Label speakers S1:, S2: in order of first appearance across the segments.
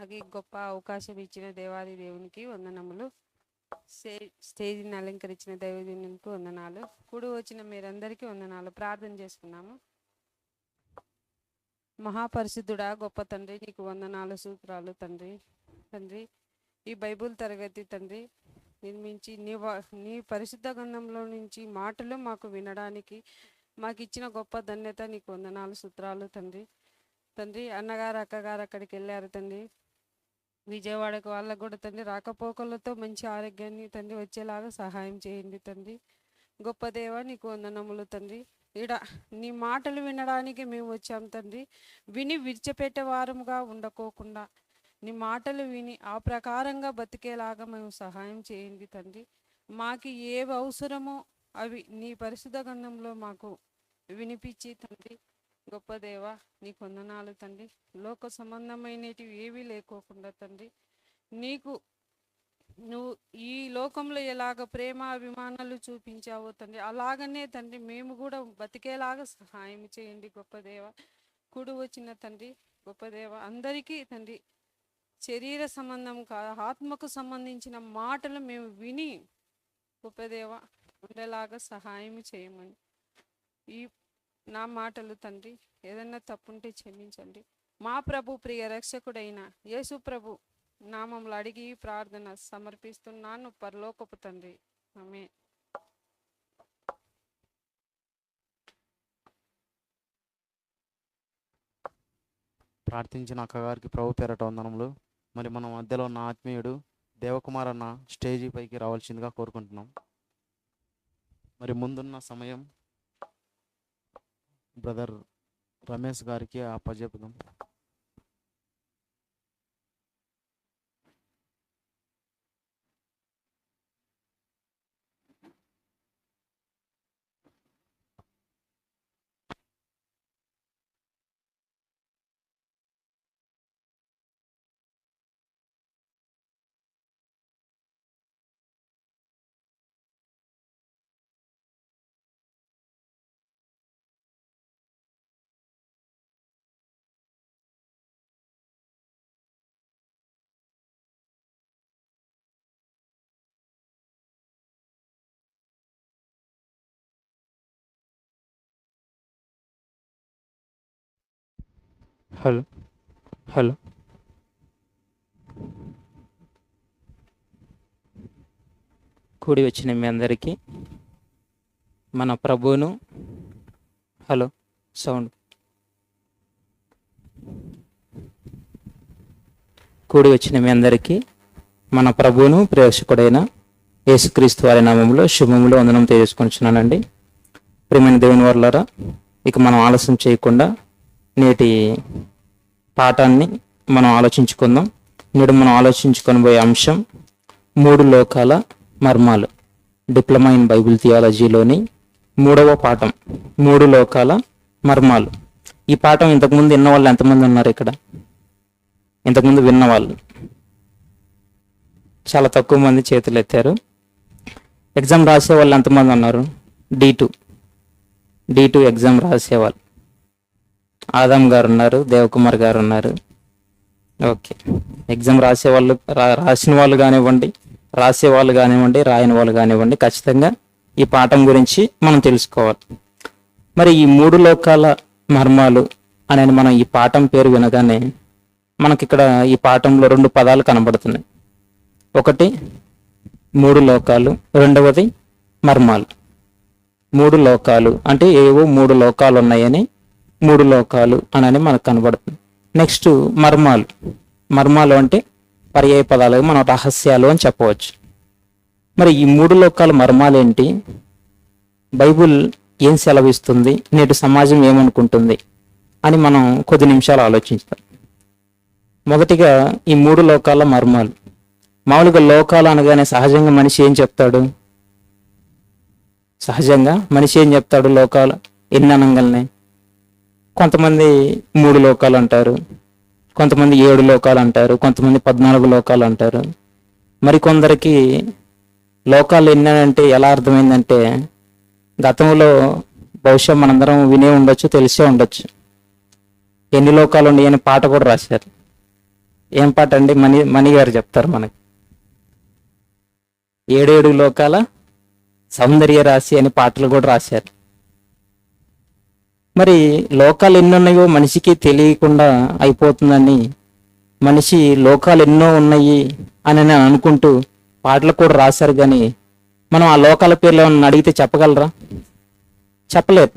S1: అది గొప్ప అవకాశం ఇచ్చిన దేవాది దేవునికి వందనములు. స్టేజ్ని అలంకరించిన దైవజనునికి వందనాలు. కూడి వచ్చిన మీరందరికీ వందనాలు. ప్రార్థన చేసుకున్నాము. మహాపరిశుద్ధుడా, గొప్ప తండ్రి, నీకు వందనాలు, సూత్రాలు తండ్రి. తండ్రి, ఈ బైబుల్ తరగతి తండ్రి నిర్మించి నీ పరిశుద్ధ గ్రంథంలో నుంచి మాటలు మాకు వినడానికి మాకు ఇచ్చిన గొప్ప ధన్యత నీకు వందనాలు, సూత్రాలు తండ్రి. తండ్రి, అన్నగారు అక్కగారు అక్కడికి వెళ్ళారు తండ్రి. విజయవాడకు వాళ్ళకు కూడా తండ్రి రాకపోకలతో మంచి ఆరోగ్యాన్ని తండ్రి వచ్చేలాగా సహాయం చేయండి తండ్రి. గొప్ప దేవ, నీకు వందనములు తండ్రి. నీ మాటలు వినడానికి మేము వచ్చాం తండ్రి. విని విడిచిపెట్టే వారముగా ఉండకోకుండా నీ మాటలు విని ఆ ప్రకారంగా బతికేలాగా మేము సహాయం చేయండి తండ్రి. మాకు ఏవి అవసరమో అవి నీ పరిశుద్ధ గ్రంథంలో మాకు వినిపించి తండ్రి. గొప్ప దేవ, నీకు వందనాలు తండ్రి. లోక సంబంధమైనవి ఏవీ లేకోకుండా తండ్రి, నువ్వు ఈ లోకంలో ఎలాగ ప్రేమ అభిమానాలు చూపించావో తండ్రి, అలాగనే తండ్రి మేము కూడా బతికేలాగా సహాయం చేయండి గొప్ప దేవ. కూడి వచ్చిన తండ్రి గొప్ప దేవ, అందరికీ తండ్రి శరీర సంబంధం కాదు, ఆత్మకు సంబంధించిన మాటలు మేము విని గొప్ప దేవ ఉండేలాగా సహాయం చేయమని. ఈ నా మాటలు తండ్రి ఏదన్నా తప్పుంటే క్షమించండి. మా ప్రభు ప్రియ రక్షకుడైన యేసు ప్రభు నామంలో అడిగి ప్రార్థన సమర్పిస్తున్నాను పరలోకపు తండ్రి. ఆమేన్.
S2: ప్రార్థించిన అక్కగారికి ప్రభు పేరట వందనములు. మరి మన మధ్యలో ఉన్న ఆత్మీయుడు దేవకుమార్ అన్న స్టేజీ పైకి రావాల్సిందిగా కోరుకుంటున్నాం. మరి ముందున్న సమయం బ్రదర్ రమేష్ గారికి అప్పజెపుదాం.
S3: హలో హలో కూడి వచ్చిన మీ అందరికీ మన ప్రభువును హలో సౌండ్ కూడి వచ్చిన మీ అందరికీ మన ప్రభువును ప్రేక్షకుడైన యేసుక్రీస్తు వారి నామములో శుభములు వందనం తెలియజేసుకుంటున్నానండి. ప్రియమైన దేవుని వర్లారా, ఇక మనం ఆలస్యం చేయకుండా నేటి పాఠాన్ని మనం ఆలోచించుకుందాం. నేడు మనం ఆలోచించుకొని పోయే అంశం 3 లోకాల మర్మాలు. డిప్లొమా ఇన్ బైబిల్ థియాలజీలోని 3వ పాఠం 3 లోకాల మర్మాలు. ఈ పాఠం ఇంతకుముందు విన్న వాళ్ళు ఎంతమంది ఉన్నారు ఇక్కడ? ఇంతకుముందు విన్న వాళ్ళు చాలా తక్కువ మంది చేతులు ఎత్తారు. ఎగ్జామ్ రాసే వాళ్ళు ఎంతమంది ఉన్నారు? D2 ఎగ్జామ్ రాసేవాళ్ళు ఆదాం గారు ఉన్నారు, దేవకుమార్ గారు ఉన్నారు. ఓకే, ఎగ్జామ్ రాసేవాళ్ళు రాసిన వాళ్ళు కానివ్వండి, రాసేవాళ్ళు కానివ్వండి, రాయని వాళ్ళు కానివ్వండి, ఖచ్చితంగా ఈ పాఠం గురించి మనం తెలుసుకోవాలి. మరి ఈ 3 లోకాల మర్మాలు అనేది మనం ఈ పాఠం పేరు వినగానే మనకి ఇక్కడ ఈ పాఠంలో 2 పదాలు కనబడుతున్నాయి. ఒకటి 3 లోకాలు, రెండవది మర్మాలు. 3 లోకాలు అంటే ఏవో 3 లోకాలు ఉన్నాయని 3 లోకాలు అని మనకు కనబడుతుంది. నెక్స్ట్ మర్మాలు అంటే పర్యాయ పదాలుగా మనం రహస్యాలు అని చెప్పవచ్చు. మరి ఈ 3 లోకాల మర్మాలు ఏంటి? బైబుల్ ఏం సెలవిస్తుంది? నేటి సమాజం ఏమనుకుంటుంది అని మనం కొద్ది నిమిషాలు ఆలోచిస్తాం. మొదటిగా ఈ 3 లోకాల మర్మాలు. మామూలుగా లోకాలు అనగానే సహజంగా మనిషి ఏం చెప్తాడు? లోకాలు ఎన్ని అనగానే కొంతమంది 3 లోకాలు అంటారు, కొంతమంది 7 లోకాలు అంటారు, కొంతమంది 14 లోకాలు అంటారు. మరి కొందరికి లోకాలు ఎన్ని అంటే ఎలా అర్థమైందంటే, గతంలో బహుశా మనందరం వినే ఉండొచ్చు, తెలిసే ఉండొచ్చు. ఎన్ని లోకాలు ఉన్నాయని పాట కూడా రాశారు. ఏం పాట అండి? మణి గారు చెప్తారు మనకి. 7 లోకాల సౌందర్య రాశి అని పాటలు కూడా రాశారు. మరి లోకాలు ఎన్ని ఉన్నాయో మనిషికి తెలియకుండా అయిపోతుందని మనిషి లోకాలు ఎన్నో ఉన్నాయి అని నేను అనుకుంటూ పాటలు కూడా రాశారు. కానీ మనం ఆ లోకాల పేర్లు ఏమన్నా అడిగితే చెప్పగలరా? చెప్పలేదు.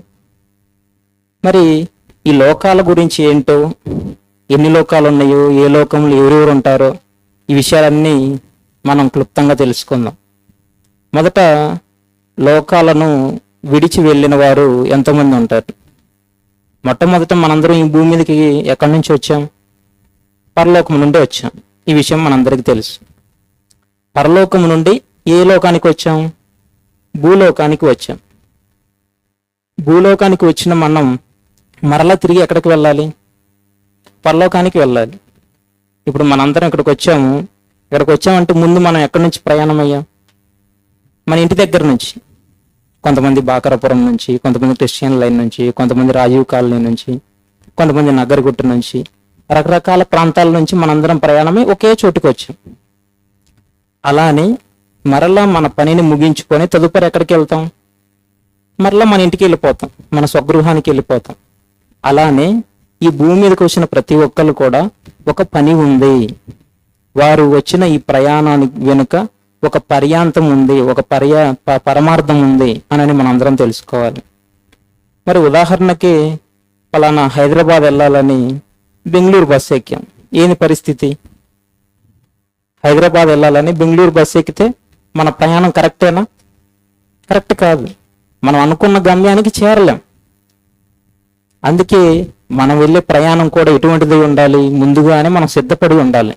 S3: మరి ఈ లోకాల గురించి ఏంటో, ఎన్ని లోకాలు ఉన్నాయో, ఏ లోకంలో ఎవరెవరు ఉంటారో, ఈ విషయాలన్నీ మనం క్లుప్తంగా తెలుసుకుందాం. మొదట లోకాలను విడిచి వెళ్ళిన వారు ఎంతోమంది ఉంటారు. మొట్టమొదట మనందరం ఈ భూమి మీదకి ఎక్కడి నుంచి వచ్చాం? పరలోకం నుండి వచ్చాం. ఈ విషయం మనందరికీ తెలుసు. పరలోకం నుండి ఏ లోకానికి వచ్చాం? భూలోకానికి వచ్చాం. భూలోకానికి వచ్చిన మనం మరలా తిరిగి ఎక్కడికి వెళ్ళాలి? పరలోకానికి వెళ్ళాలి. ఇప్పుడు మనందరం ఇక్కడికి వచ్చాము. ఇక్కడికి వచ్చామంటే ముందు మనం ఎక్కడి నుంచి ప్రయాణం అయ్యాం? మన ఇంటి దగ్గర నుంచి. కొంతమంది బాకరాపురం నుంచి, కొంతమంది క్రిస్టియన్ లైన్ నుంచి, కొంతమంది రాజీవ్ కాలనీ నుంచి, కొంతమంది నగరగుట్ట నుంచి, రకరకాల ప్రాంతాల నుంచి మనందరం ప్రయాణమై ఒకే చోటుకి వచ్చాం. అలానే మరలా మన పనిని ముగించుకొని తదుపరి ఎక్కడికి వెళ్తాం? మరలా మన ఇంటికి వెళ్ళిపోతాం, మన స్వగృహానికి వెళ్ళిపోతాం. అలానే ఈ భూమి మీదకి వచ్చిన ప్రతి ఒక్కరు కూడా ఒక పని ఉంది. వారు వచ్చిన ఈ ప్రయాణానికి వెనుక ఒక పర్యాంతం ఉంది, ఒక పరమార్థం ఉంది అని మనందరం తెలుసుకోవాలి. మరి ఉదాహరణకి పలానా హైదరాబాద్ వెళ్ళాలని బెంగళూరు బస్సు ఎక్కాం. ఏంది పరిస్థితి? హైదరాబాద్ వెళ్ళాలని బెంగళూరు బస్సు ఎక్కితే మన ప్రయాణం కరెక్టేనా? కరెక్ట్ కాదు. మనం అనుకున్న గమ్యానికి చేరలేం. అందుకే మనం వెళ్ళే ప్రయాణం కూడా ఎటువంటిది ఉండాలి? ముందుగానే మనం సిద్ధపడి ఉండాలి.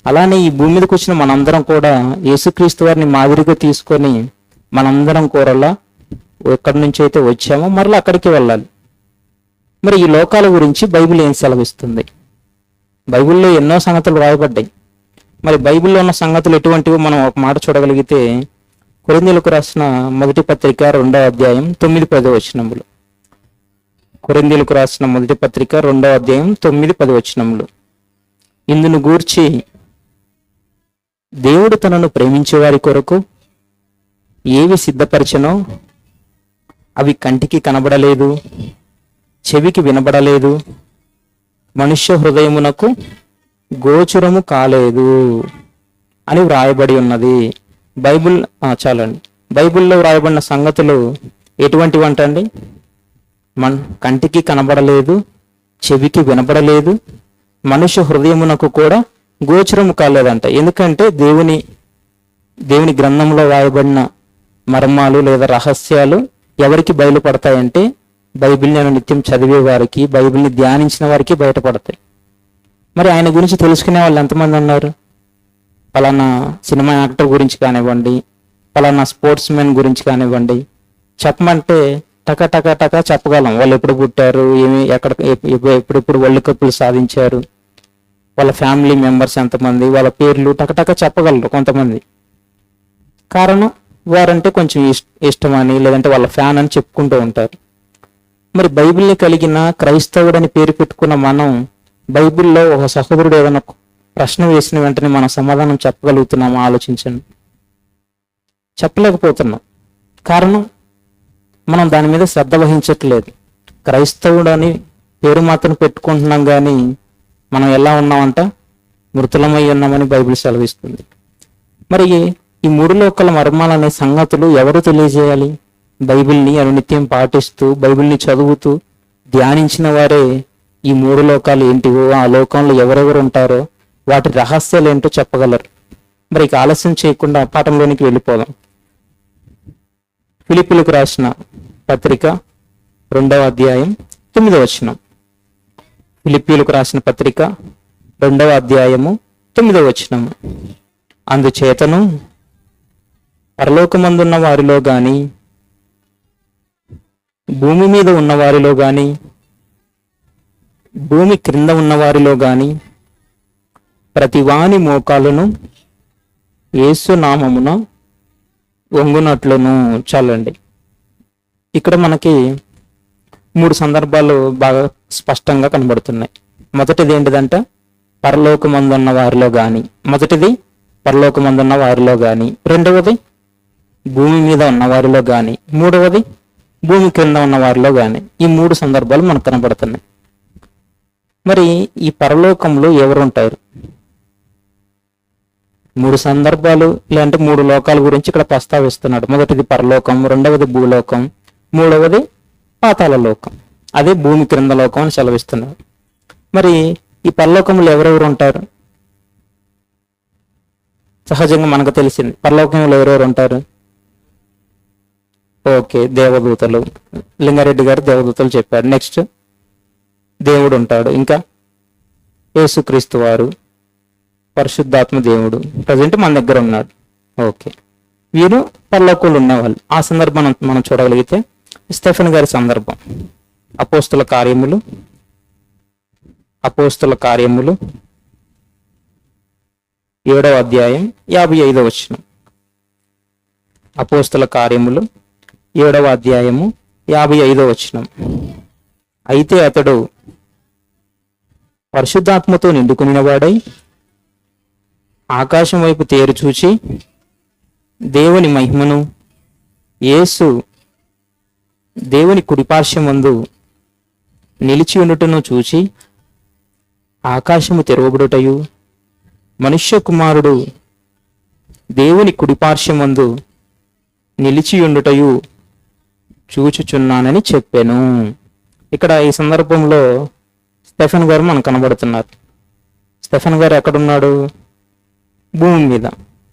S3: అలానే ఈ భూమి మీదకి వచ్చిన మనందరం కూడా యేసుక్రీస్తు వారిని మాదిరిగా తీసుకొని మనందరం కూరలా ఎక్కడి నుంచి అయితే వచ్చామో మరలా అక్కడికి వెళ్ళాలి. మరి ఈ లోకాల గురించి బైబిల్ ఏం సెలవిస్తుంది? బైబిల్లో ఎన్నో సంగతులు రాయబడ్డాయి. మరి బైబిల్లో ఉన్న సంగతులు ఎటువంటివో మనం ఒక మాట చూడగలిగితే, కొరింథీయులకు రాసిన మొదటి పత్రిక 2వ అధ్యాయం 9-10 వచనములు. కొరింథీయులకు రాసిన మొదటి పత్రిక 2వ అధ్యాయం 9-10 వచనములు. ఇందును గూర్చి దేవుడు తనను ప్రేమించే వారి కొరకు ఏవి సిద్ధపరచనో అవి కంటికి కనబడలేదు, చెవికి వినబడలేదు, మనుష్య హృదయమునకు గోచరము కాలేదు అని వ్రాయబడి ఉన్నది. చాలండి. బైబిల్లో వ్రాయబడిన సంగతులు ఎటువంటివంటండి? కంటికి కనబడలేదు, చెవికి వినబడలేదు, మనుష్య హృదయమునకు కూడా గోచరము కాలేదంట. ఎందుకంటే దేవుని గ్రంథంలో రాయబడిన మర్మాలు లేదా రహస్యాలు ఎవరికి బయలుపడతాయంటే బైబిల్ని నిత్యం చదివే వారికి, బైబిల్ని ధ్యానించిన వారికి బయటపడతాయి. మరి ఆయన గురించి తెలుసుకునే వాళ్ళు ఎంతమంది ఉన్నారు? పలానా సినిమా యాక్టర్ గురించి కానివ్వండి, పలానా స్పోర్ట్స్ మెన్ గురించి కానివ్వండి, చెప్పమంటే టక టక టక చెప్పగలం. వాళ్ళు ఎప్పుడు పుట్టారు, ఎప్పుడెప్పుడు వరల్డ్ కప్లు సాధించారు, వాళ్ళ ఫ్యామిలీ మెంబర్స్ ఎంతమంది, వాళ్ళ పేర్లు టకటక చెప్పగలరు కొంతమంది. కారణం వారంటే కొంచెం ఇష్టమని లేదంటే వాళ్ళ ఫ్యాన్ అని చెప్పుకుంటూ ఉంటారు. మరి బైబిల్ని కలిగిన క్రైస్తవుడని పేరు పెట్టుకున్న మనం బైబిల్లో ఒక సహోదరుడు ఏదైనా ప్రశ్న వేసిన వెంటనే మనం సమాధానం చెప్పగలుగుతున్నామా? ఆలోచించండి. చెప్పలేకపోతున్నాం. కారణం మనం దాని మీద శ్రద్ధ వహించట్లేదు. క్రైస్తవుడని పేరు మాత్రం పెట్టుకుంటున్నాం, కానీ మనం ఎలా ఉన్నామంట? మృతులమై ఉన్నామని బైబిల్ సెలవిస్తుంది. మరి ఈ 3 లోకాల మర్మాలనే సంగతులు ఎవరు తెలియజేయాలి? బైబిల్ని అనునిత్యం పాటిస్తూ, బైబిల్ని చదువుతూ ధ్యానించిన వారే ఈ 3 లోకాలు ఏంటివో, ఆ లోకంలో ఎవరెవరు ఉంటారో, వాటి రహస్యాలు ఏంటో చెప్పగలరు. మరి ఇక ఆలస్యం చేయకుండా పాఠంలోనికి వెళ్ళిపోదాం. ఫిలిప్పీయులకు రాసిన పత్రిక 2వ అధ్యాయం 9వ వచనం. ఫిలిప్పీయులకు రాసిన పత్రిక 2వ అధ్యాయము 9వ వచనము. అందుచేతను పరలోకమందున్న వారిలో గాని, భూమి మీద ఉన్న వారిలో గాని, భూమి క్రింద ఉన్న వారిలో గాని ప్రతి వాని మోకాలును యేసు నామమున వంగునట్లును. చాలండి. ఇక్కడ మనకి 3 సందర్భాలు బాగా స్పష్టంగా కనబడుతున్నాయి. మొదటిది ఏంటిదంటే పరలోకమందున్న వారిలో గాని. మొదటిది పరలోకమందున్న వారిలో గాని, రెండవది భూమి మీద ఉన్న వారిలో గాని, మూడవది భూమి క్రింద ఉన్న వారిలో గాని. ఈ 3 సందర్భాలు మనకు కనబడుతున్నాయి. మరి ఈ పరలోకంలో ఎవరు ఉంటారు? 3 సందర్భాలు, లేదంటే 3 లోకాల గురించి ఇక్కడ ప్రస్తావిస్తున్నాడు. మొదటిది పరలోకం, రెండవది భూలోకం, మూడవది పాతాళ లోకం, అదే భూమి క్రింద లోకం అని సెలవిస్తున్నాడు. మరి ఈ పరలోకంలో ఎవరెవరు ఉంటారు? సహజంగా మనకు తెలిసింది, పరలోకంలో ఎవరెవరు ఉంటారు? ఓకే, దేవదూతలు. లింగారెడ్డి గారు దేవదూతలు చెప్పారు. నెక్స్ట్ దేవుడు ఉంటాడు. ఇంకా యేసుక్రీస్తు వారు, పరిశుద్ధాత్మ దేవుడు ప్రజెంట్ మన దగ్గర ఉన్నాడు. ఓకే, వీరు పరలోకంలో ఉన్నవాళ్ళు. ఆ సందర్భం మనం చూడగలిగితే స్టెఫెన్ గారి సందర్భం, అపోస్తుల కార్యములు 7వ అధ్యాయం 55వ వచనం. అపోస్తుల కార్యములు 7వ అధ్యాయము 55వ వచనం. అయితే అతడు పరిశుద్ధాత్మతో నిండుకునివాడై ఆకాశం వైపు తేరు చూచి దేవుని మహిమను, యేసు దేవుని కుడిపార్శ్వమందు నిలిచి ఉండుటను చూచి ఆకాశము తెరవబడుటయు మనుష్య కుమారుడు దేవుని కుడిపార్శ్వమందు నిలిచి ఉండుటయు చూచుచున్నానని చెప్పాను. ఇక్కడ ఈ సందర్భంలో స్టెఫెన్ గారు మనకు కనబడుతున్నారు. స్టెఫెన్ గారు ఎక్కడున్నాడు? భూమి మీద.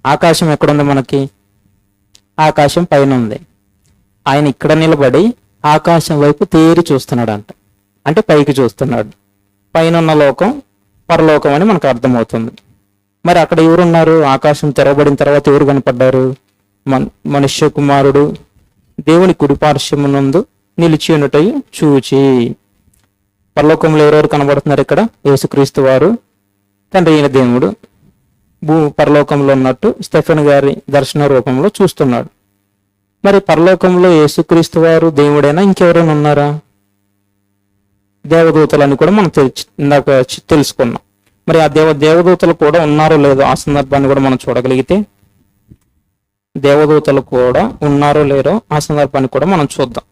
S3: ఆకాశం ఎక్కడుంది మనకి? ఆకాశం పైన ఉంది. ఆయన ఇక్కడ నిలబడి ఆకాశం వైపు తేరి చూస్తున్నాడు అంట, అంటే పైకి చూస్తున్నాడు. పైన ఉన్న లోకం పరలోకం అని మనకు అర్థమవుతుంది. మరి అక్కడ ఎవరున్నారు? ఆకాశం తెరవబడిన తర్వాత ఎవరు కనపడ్డారు? మనుష్య కుమారుడు దేవుని కుడిపార్శ్వమునందు నిలిచి ఉన్నటై చూచి. పరలోకంలో ఎవరెవరు కనబడుతున్నారు? ఇక్కడ యేసుక్రీస్తు వారు, తండ్రి అయిన దేవుడు పరలోకంలో ఉన్నట్టు స్టెఫెన్ గారి దర్శన రూపంలో చూస్తున్నాడు. మరి పరలోకంలో యేసుక్రీస్తు వారు దేవుడైనా ఇంకెవరైనా ఉన్నారా? దేవదూతలని కూడా మనం ఇందాక తెలుసుకున్నాం. మరి ఆ దేవదూతలు కూడా ఉన్నారో లేదో ఆ సందర్భాన్ని కూడా మనం చూడగలిగితే, దేవదూతలు కూడా ఉన్నారో లేరో ఆ సందర్భాన్ని కూడా మనం చూద్దాం.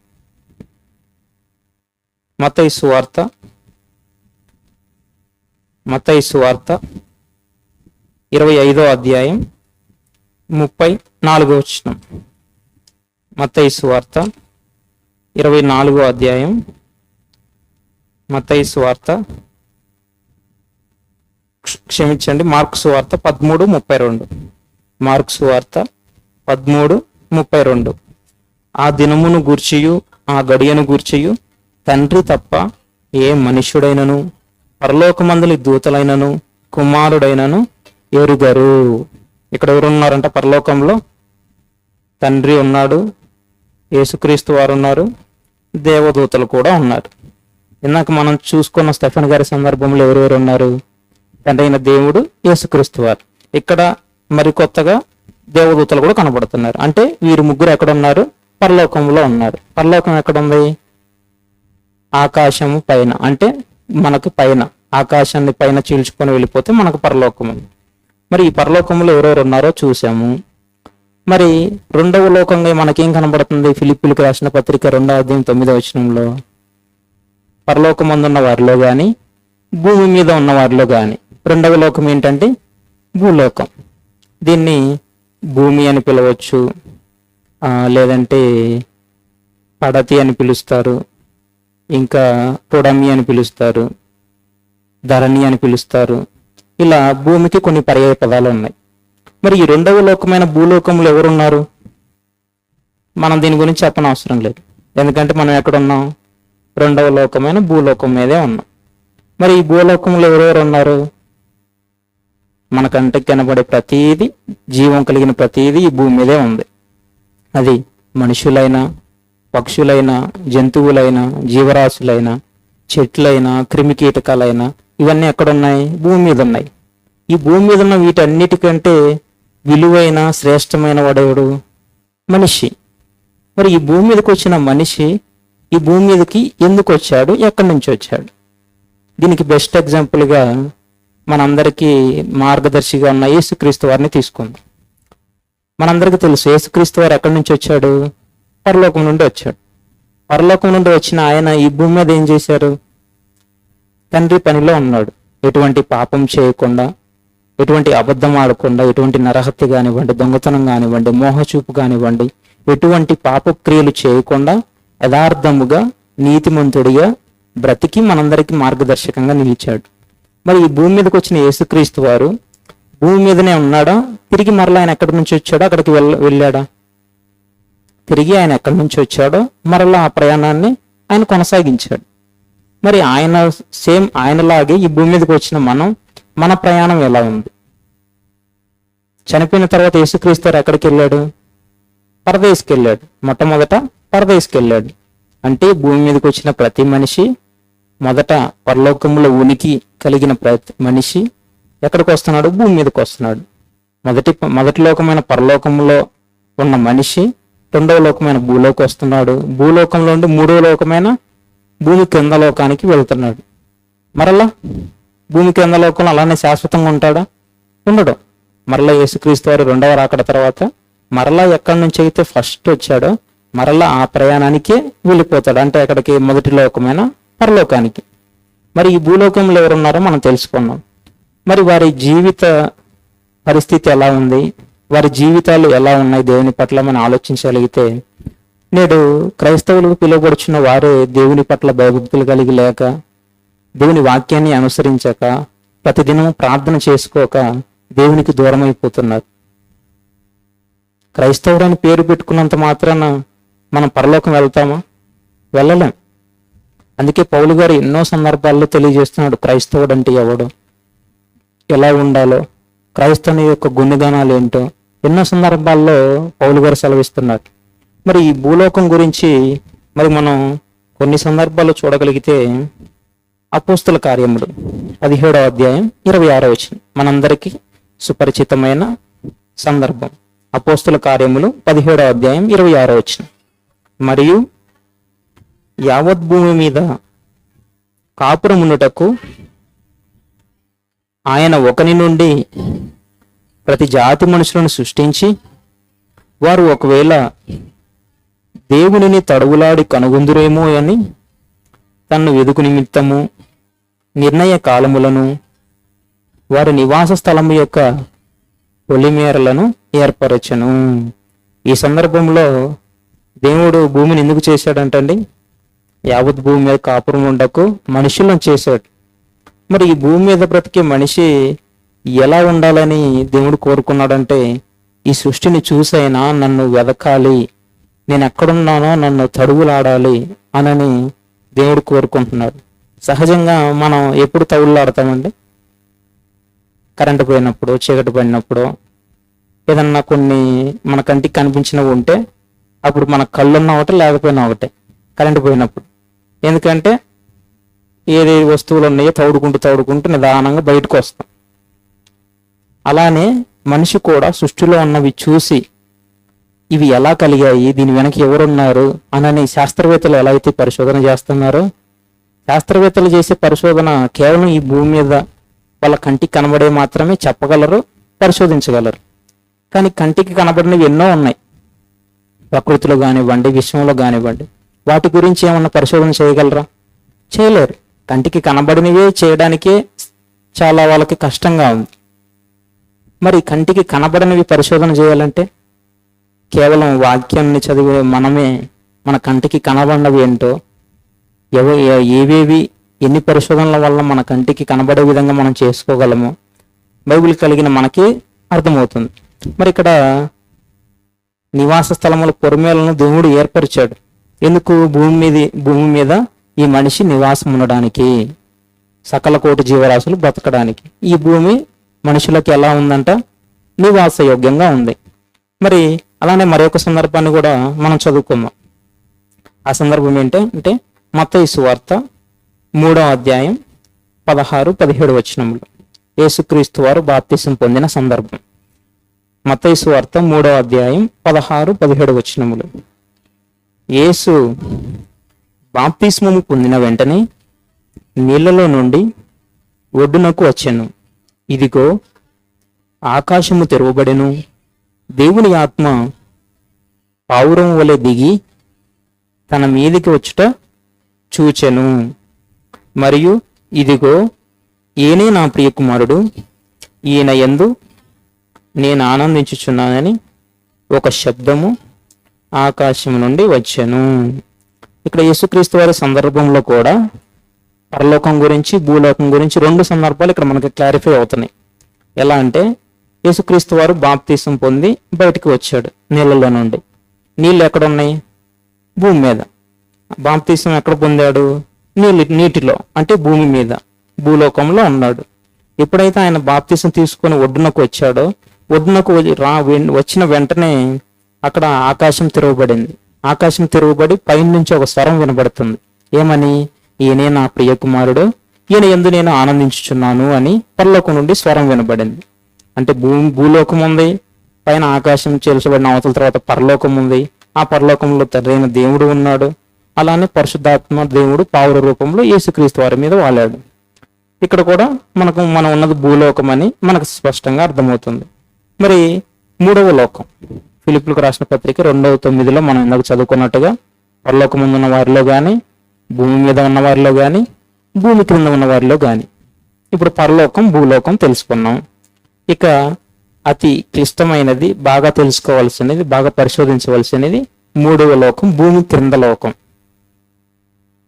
S3: మత్తయి సువార్త 25వ అధ్యాయం 34వ వచనం. మత్తయి సువార్త 24వ అధ్యాయం, మత్తయి సువార్త క్షమించండి, మార్కు సువార్త 13:32. మార్కు సువార్త 13:32. ఆ దినమును గూర్చియు ఆ గడియను గూర్చియు తండ్రి తప్ప ఏ మనుష్యుడైనను పరలోకమందలి దూతలైనను కుమారుడైనను ఎరుగరు. ఇక్కడ ఎవరు ఉన్నారంట? పరలోకంలో తండ్రి ఉన్నాడు, యేసుక్రీస్తు వారు ఉన్నారు, దేవదూతలు కూడా ఉన్నారు. ఇందాక మనం చూసుకున్న స్టెఫెన్ గారి సందర్భంలో ఎవరెవరు ఉన్నారు? తండ్రి అయిన దేవుడు, యేసుక్రీస్తు వారు. ఇక్కడ మరి కొత్తగా దేవదూతలు కూడా కనబడుతున్నారు. అంటే వీరు ముగ్గురు ఎక్కడ ఉన్నారు? పరలోకంలో ఉన్నారు. పరలోకం ఎక్కడుంది? ఆకాశము పైన, అంటే మనకు పైన, ఆకాశాన్ని పైన చీల్చుకొని వెళ్ళిపోతే మనకు పరలోకం ఉంది. మరి ఈ పరలోకంలో ఎవరెవరు ఉన్నారో చూసాము. మరి రెండవ లోకంగా మనకేం కనబడుతుంది? ఫిలిప్పీలకు రాసిన పత్రిక 2వ అధ్యాయం 9వ వచనంలో పరలోకమందున్న వారిలో గాని భూమి మీద ఉన్న వారిలో గాని. రెండవ లోకం ఏంటంటే భూలోకం. దీన్ని భూమి అని పిలవచ్చు, లేదంటే పడతి అని పిలుస్తారు, ఇంకా పొడమి అని పిలుస్తారు, ధరణి అని పిలుస్తారు. ఇలా భూమికి కొన్ని పర్యాయ పదాలు ఉన్నాయి. మరి ఈ రెండవ లోకమైన భూలోకంలో ఎవరున్నారు? మనం దీని గురించి చెప్పనవసరం లేదు, ఎందుకంటే మనం ఎక్కడున్నాం? రెండవ లోకమైన భూలోకం మీదే ఉన్నాం. మరి ఈ భూలోకంలో ఎవరెవరు ఉన్నారు? మన కంటికి కనబడే ప్రతీది, జీవం కలిగిన ప్రతీది ఈ భూమి మీదే ఉంది. అది మనుషులైనా, పక్షులైనా, జంతువులైనా, జీవరాశులైనా, చెట్లైనా, క్రిమి కీటకాలైనా ఇవన్నీ ఎక్కడున్నాయి? భూమి మీద ఉన్నాయి. ఈ భూమి మీద ఉన్న వీటన్నిటికంటే విలువైన, శ్రేష్టమైన వాడెవడు? మనిషి. మరి ఈ భూమి మీదకి వచ్చిన మనిషి ఈ భూమి మీదకి ఎందుకు వచ్చాడు? ఎక్కడి నుంచి వచ్చాడు? దీనికి బెస్ట్ ఎగ్జాంపుల్గా మనందరికీ మార్గదర్శిగా ఉన్న యేసుక్రీస్తు వారిని తీసుకుందాం. మనందరికీ తెలుసు యేసుక్రీస్తు వారు ఎక్కడి నుంచి వచ్చాడు? పరలోకం నుండి వచ్చాడు. పరలోకం నుండి వచ్చిన ఆయన ఈ భూమి మీద ఏం చేశారు? తండ్రి పనిలో ఉన్నాడు. ఎటువంటి పాపం చేయకుండా, ఎటువంటి అబద్ధం ఆడకుండా, ఎటువంటి నరహత్య కానివ్వండి, దొంగతనం కానివ్వండి, మోహచూపు కానివ్వండి, ఎటువంటి పాపక్రియలు చేయకుండా యథార్థముగా నీతిమంతుడిగా బ్రతికి మనందరికీ మార్గదర్శకంగా నిలిచాడు. మరి ఈ భూమి మీదకి వచ్చిన యేసుక్రీస్తు వారు భూమి మీదనే ఉన్నాడా? తిరిగి మరలా ఆయన ఎక్కడి నుంచి వచ్చాడో అక్కడికి వెళ్ళాడా? తిరిగి ఆయన ఎక్కడి నుంచి వచ్చాడో మరలా ఆ ప్రయాణాన్ని ఆయన కొనసాగించాడు. మరి ఆయన సేమ్ ఆయనలాగే ఈ భూమి మీదకి వచ్చిన మన ప్రయాణం ఎలా ఉంది? చనిపోయిన తర్వాత యేసుక్రీస్తు వారు ఎక్కడికి వెళ్ళాడు? పరదేశికి వెళ్ళాడు. మొట్టమొదట పరదేశికి వెళ్ళాడు. అంటే భూమి మీదకి వచ్చిన ప్రతి మనిషి మొదట పరలోకంలో ఉనికి కలిగిన ప్రతి మనిషి ఎక్కడికి వస్తున్నాడు? భూమి మీదకి వస్తున్నాడు. మొదటి లోకమైన పరలోకంలో ఉన్న మనిషి రెండవ లోకమైన భూలోకి వస్తున్నాడు. భూలోకంలో నుండి మూడవ లోకమైన భూమి కింద లోకానికి వెళ్తున్నాడు. మరలా భూమి కింద లోకంలో అలానే శాశ్వతంగా ఉంటాడా? ఉండడు. మరలా యేసుక్రీస్తు వారు రెండవ రాకడ తర్వాత మరలా ఎక్కడి నుంచి అయితే ఫస్ట్ వచ్చాడో మరలా ఆ ప్రయాణానికే వెళ్ళిపోతాడు. అంటే అక్కడికి మొదటి లోకమైన పరలోకానికి. మరి ఈ భూలోకంలో ఎవరున్నారో మనం తెలుసుకున్నాం. మరి వారి జీవిత పరిస్థితి ఎలా ఉంది, వారి జీవితాలు ఎలా ఉన్నాయి దేవుని పట్ల మనం ఆలోచించగలిగితే, నేడు క్రైస్తవులకు పిలువబడుచున్న వారే దేవుని పట్ల భయభక్తులు కలిగి లేక, దేవుని వాక్యాన్ని అనుసరించక, ప్రతిదినం ప్రార్థన చేసుకోక దేవునికి దూరం అయిపోతున్నారు. క్రైస్తవుడని పేరు పెట్టుకున్నంత మాత్రాన మనం పరలోకం వెళ్తామా? వెళ్ళలేం. అందుకే పౌలు గారు ఎన్నో సందర్భాల్లో తెలియజేస్తున్నాడు క్రైస్తవుడు అంటే ఎవడు, ఎలా ఉండాలో, క్రైస్తవుని యొక్క గుణగణాలు ఏంటో ఎన్నో సందర్భాల్లో పౌలు గారు సెలవిస్తున్నారు. మరి ఈ భూలోకం గురించి మరి మనం కొన్ని సందర్భాల్లో చూడగలిగితే అపోస్తుల కార్యములు 17వ అధ్యాయం 26వ వచనం మనందరికీ సుపరిచితమైన సందర్భం. అపోస్తుల కార్యములు 17వ అధ్యాయం 26వ వచనం. మరియు యావత్ భూమి మీద కాపురమునుటకు ఆయన ఒకని నుండి ప్రతి జాతి మనుషులను సృష్టించి, వారు ఒకవేళ దేవునిని తడవులాడి కనుగొందురేమో అని తన్ను వెదుకు నిమిత్తము నిర్ణయ కాలములను వారి నివాస స్థలము యొక్క పొలిమేరలను ఏర్పరచను. ఈ సందర్భంలో దేవుడు భూమిని ఎందుకు చేశాడంటండి? యావత్ భూమి మీద కాపురం ఉండకు మనుషులను చేశాడు. మరి ఈ భూమి మీద బ్రతికే మనిషి ఎలా ఉండాలని దేవుడు కోరుకున్నాడంటే, ఈ సృష్టిని చూసైనా నన్ను వెదకాలి, నేను ఎక్కడున్నానో నన్ను తడువులాడాలి అనని దేవుడు కోరుకుంటున్నాడు. సహజంగా మనం ఎప్పుడు తగులాడతామండి? కరెంటు పోయినప్పుడు, చీకటి పడినప్పుడు, ఏదన్నా కొన్ని మన కంటికి కనిపించినవి ఉంటే అప్పుడు మన కళ్ళున్న ఒకటే లేకపోయినా ఒకటే కరెంటు పోయినప్పుడు. ఎందుకంటే ఏదే వస్తువులు ఉన్నాయో తౌడుకుంటూ నిదానంగా బయటకు వస్తాం. అలానే మనిషి కూడా సృష్టిలో ఉన్నవి చూసి ఇవి ఎలా కలిగాయి, దీని వెనక ఎవరున్నారు అనని శాస్త్రవేత్తలు ఎలా అయితే పరిశోధన చేస్తున్నారో, శాస్త్రవేత్తలు చేసే పరిశోధన కేవలం ఈ భూమి మీద వాళ్ళ కంటికి కనబడే మాత్రమే చెప్పగలరు, పరిశోధించగలరు. కానీ కంటికి కనబడినవి ఎన్నో ఉన్నాయి, ప్రకృతిలో కానివ్వండి, విశ్వంలో కానివ్వండి. వాటి గురించి ఏమన్నా పరిశోధన చేయగలరా? చేయలేరు. కంటికి కనబడినవే చేయడానికే చాలా వాళ్ళకి కష్టంగా ఉంది. మరి కంటికి కనబడనివి పరిశోధన చేయాలంటే కేవలం వాక్యాన్ని చదివే మనమే మన కంటికి కనబడినవి ఏంటో, ఏవేవి ఎన్ని పరిశోధనల వల్ల మన కంటికి కనబడే విధంగా మనం చేసుకోగలమో బైబిల్ కలిగిన మనకి అర్థమవుతుంది. మరి ఇక్కడ నివాస స్థలముల పొరిమేలను దేవుడు ఏర్పరిచాడు. ఎందుకు? భూమి మీద ఈ మనిషి నివాసం ఉండడానికి, సకల కోటి జీవరాశులు బ్రతకడానికి. ఈ భూమి మనుషులకి ఎలా ఉందంట? నివాస యోగ్యంగా ఉంది. మరి అలానే మరొక సందర్భాన్ని కూడా మనం చదువుకుందాం. ఆ సందర్భం ఏంటంటే మత్తయి సువార్త 3వ అధ్యాయం 16-17 వచనములు యేసుక్రీస్తు వారు బాప్తిసం పొందిన సందర్భం. మత్తయి సువార్త 3వ అధ్యాయం 16-17 వచనములు. యేసు బాప్తిస్మము పొందిన వెంటనే నీళ్లలో నుండి ఒడ్డునకు వచ్చెను. ఇదిగో ఆకాశము తెరవబడెను, దేవుని ఆత్మ పావురం వలె దిగి తన మీదికి వచ్చుట చూచెను. మరియు ఇదిగో ఈయనే నా ప్రియకుమారుడు, ఈయన యందు నేను ఆనందించుచున్నానని ఒక శబ్దము ఆకాశం నుండి వచ్చెను. ఇక్కడ యేసుక్రీస్తు వారి సందర్భంలో కూడా పరలోకం గురించి భూలోకం గురించి రెండు సందర్భాలు ఇక్కడ మనకి క్లారిఫై అవుతున్నాయి. ఎలా అంటే యేసుక్రీస్తు వారు బాప్తీసం పొంది బయటికి వచ్చాడు నీళ్ళలో నుండి. నీళ్ళు ఎక్కడ ఉన్నాయి? భూమి మీద. బాప్తీసం ఎక్కడ పొందాడు? నీటిలో, అంటే భూమి మీద, భూలోకంలో ఉన్నాడు. ఎప్పుడైతే ఆయన బాప్తీసం తీసుకొని ఒడ్డునకు వచ్చాడో, ఒడ్డునకు వచ్చిన వెంటనే అక్కడ ఆకాశం తెరవబడింది. ఆకాశం తెరవబడి పైన నుంచి ఒక స్వరం వినబడుతుంది. ఏమని? ఈయనే నా ప్రియకుమారుడు, ఈయన యందు నేను ఆనందించుచున్నాను అని పరలోకం నుండి స్వరం వినబడింది. అంటే భూలోకం ఉంది, పైన ఆకాశం చేల్చబడిన అవతల తర్వాత పరలోకం ఉంది. ఆ పరలోకంలో తండ్రైన దేవుడు ఉన్నాడు. అలానే పరిశుద్ధాత్మ దేవుడు పావుర రూపంలో యేసుక్రీస్తు వారి మీద వాలాడు. ఇక్కడ కూడా మనం ఉన్నది భూలోకం అని మనకు స్పష్టంగా అర్థమవుతుంది. మరి మూడవ లోకం, ఫిలిప్పులకు రాసిన పత్రిక 2:9 మనం ఇందాక చదువుకున్నట్టుగా పరలోకం ముందున్న వారిలో కానీ, భూమి మీద ఉన్న వారిలో కానీ, భూమి క్రింద ఉన్న వారిలో కానీ. ఇప్పుడు పరలోకం భూలోకం తెలుసుకున్నాం. ఇక అతి క్లిష్టమైనది, బాగా తెలుసుకోవాల్సినది, బాగా పరిశోధించవలసినది మూడవ లోకం, భూమి క్రింద లోకం.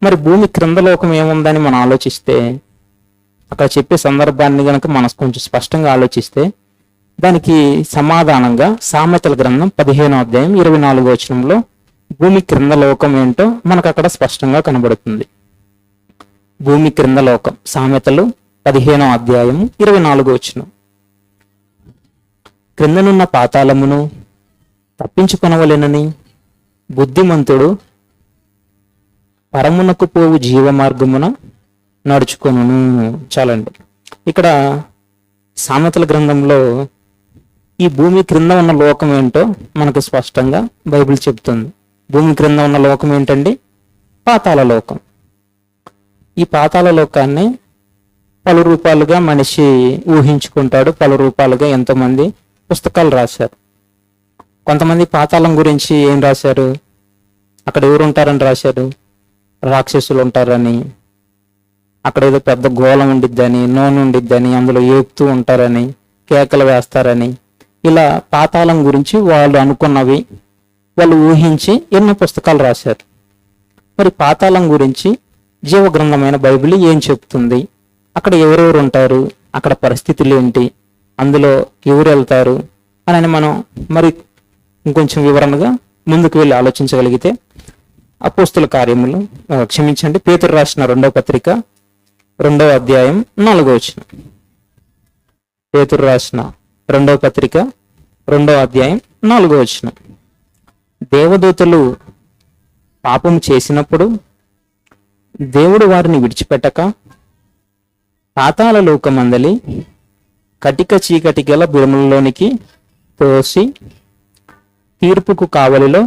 S3: మరి భూమి క్రింద లోకం ఏముందని మనం ఆలోచిస్తే, అక్కడ చెప్పే సందర్భాన్ని కనుక మనం కొంచెం స్పష్టంగా ఆలోచిస్తే దానికి సమాధానంగా సామెతల గ్రంథం 15వ అధ్యాయం 24వ వచనంలో భూమి క్రింద లోకం ఏంటో మనకు అక్కడ స్పష్టంగా కనబడుతుంది. భూమి క్రింద లోకం, సామెతలు 15వ అధ్యాయం 24వ వచనం. క్రిందనున్న పాతాళమును తప్పించుకొనవలెనని బుద్ధిమంతుడు పరమునకు పోవు జీవ మార్గమున నడుచుకొనును. చాలండి. ఇక్కడ సామెతల గ్రంథంలో ఈ భూమి క్రింద ఉన్న లోకం ఏంటో మనకు స్పష్టంగా బైబిల్ చెప్తుంది. భూమి క్రింద ఉన్న లోకం ఏంటండి? పాతాళ లోకం. ఈ పాతాళ లోకాన్ని పలు రూపాలుగా మనిషి ఊహించుకుంటాడు. పలు రూపాలుగా ఎంతోమంది పుస్తకాలు రాశారు. కొంతమంది పాతాళం గురించి ఏం రాశారు? అక్కడ ఎవరు ఉంటారని రాశారు? రాక్షసులు ఉంటారని, అక్కడ ఏదో పెద్ద గోళం ఉండిద్దని, నూనె ఉండిద్దని, అందులో ఏపుతూ ఉంటారని, కేకలు వేస్తారని, ఇలా పాతాళం గురించి వాళ్ళు అనుకున్నవి వాళ్ళు ఊహించి ఎన్నో పుస్తకాలు రాశారు. మరి పాతాళం గురించి జీవగ్రంథమైన బైబిల్ ఏం చెప్తుంది? అక్కడ ఎవరెవరు ఉంటారు? అక్కడ పరిస్థితులు ఏంటి? అందులో ఎవరు వెళ్తారు అని మనం మరి ఇంకొంచెం వివరణగా ముందుకు వెళ్ళి ఆలోచించగలిగితే, అపోస్తుల కార్యములు క్షమించండి పేతురు రాసిన 2వ పత్రిక 2వ అధ్యాయం 4వ వచనం. పేతురు రాసిన 2వ పత్రిక 2వ అధ్యాయం 4వ వచనం. దేవదూతలు పాపం చేసినప్పుడు దేవుడు వారిని విడిచిపెట్టక పాతాళ లోకమందలి కటిక చీకటి గల బిడములలోనికి తోసి తీర్పుకు కావలిలో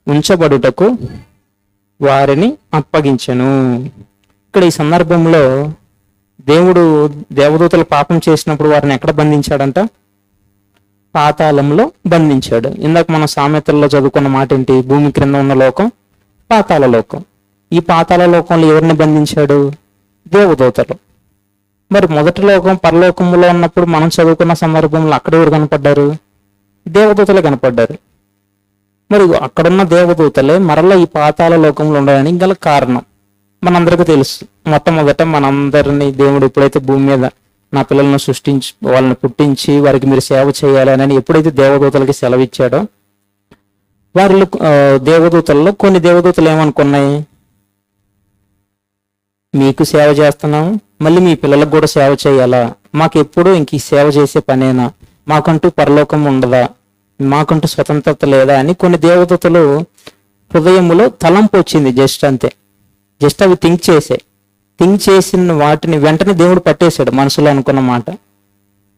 S3: ఉంచబడుటకు వారిని అప్పగించెను. ఇక్కడ ఈ సందర్భంలో దేవుడు దేవదూతలు పాపం చేసినప్పుడు వారిని ఎక్కడ బంధించాడంట? పాతాళంలో బంధించాడు. ఇందాక మనం సామెతల్లో చదువుకున్న మాట ఏంటి? భూమి క్రింద ఉన్న లోకం పాతాళ లోకం. ఈ పాతాళ లోకంలో ఎవరిని బంధించాడు? దేవదూతలు. మరి మొదటి లోకం పరలోకంలో ఉన్నప్పుడు మనం చదువుకున్న సందర్భంలో అక్కడ ఎవరు కనపడ్డారు? దేవదూతలే కనపడ్డారు. మరి అక్కడున్న దేవదూతలే మరలా ఈ పాతాళ లోకంలో ఉండడానికి గల కారణం మనందరికీ తెలుసు. మొట్టమొదట మనందరినీ దేవుడు ఎప్పుడైతే భూమి మీద నా పిల్లలను సృష్టించి వాళ్ళని పుట్టించి వారికి మీరు సేవ చేయాలని ఎప్పుడైతే దేవదూతలకి సెలవిచ్చాడో, వారిలో దేవదూతల్లో కొన్ని దేవదూతలు ఏమనుకున్నాయి? మీకు సేవ చేస్తున్నాం, మళ్ళీ మీ పిల్లలకు కూడా సేవ చేయాలా? మాకు ఎప్పుడు ఇంక ఈ సేవ చేసే పనేనా? మాకంటూ పరలోకం ఉండదా? మాకంటూ స్వతంత్రత లేదా అని కొన్ని దేవదూతలు హృదయములో తలంపు వచ్చింది. జస్ట్ అవి థింక్ చేసిన వాటిని వెంటనే దేవుడు పట్టేశాడు. మనసులో అనుకున్న మాట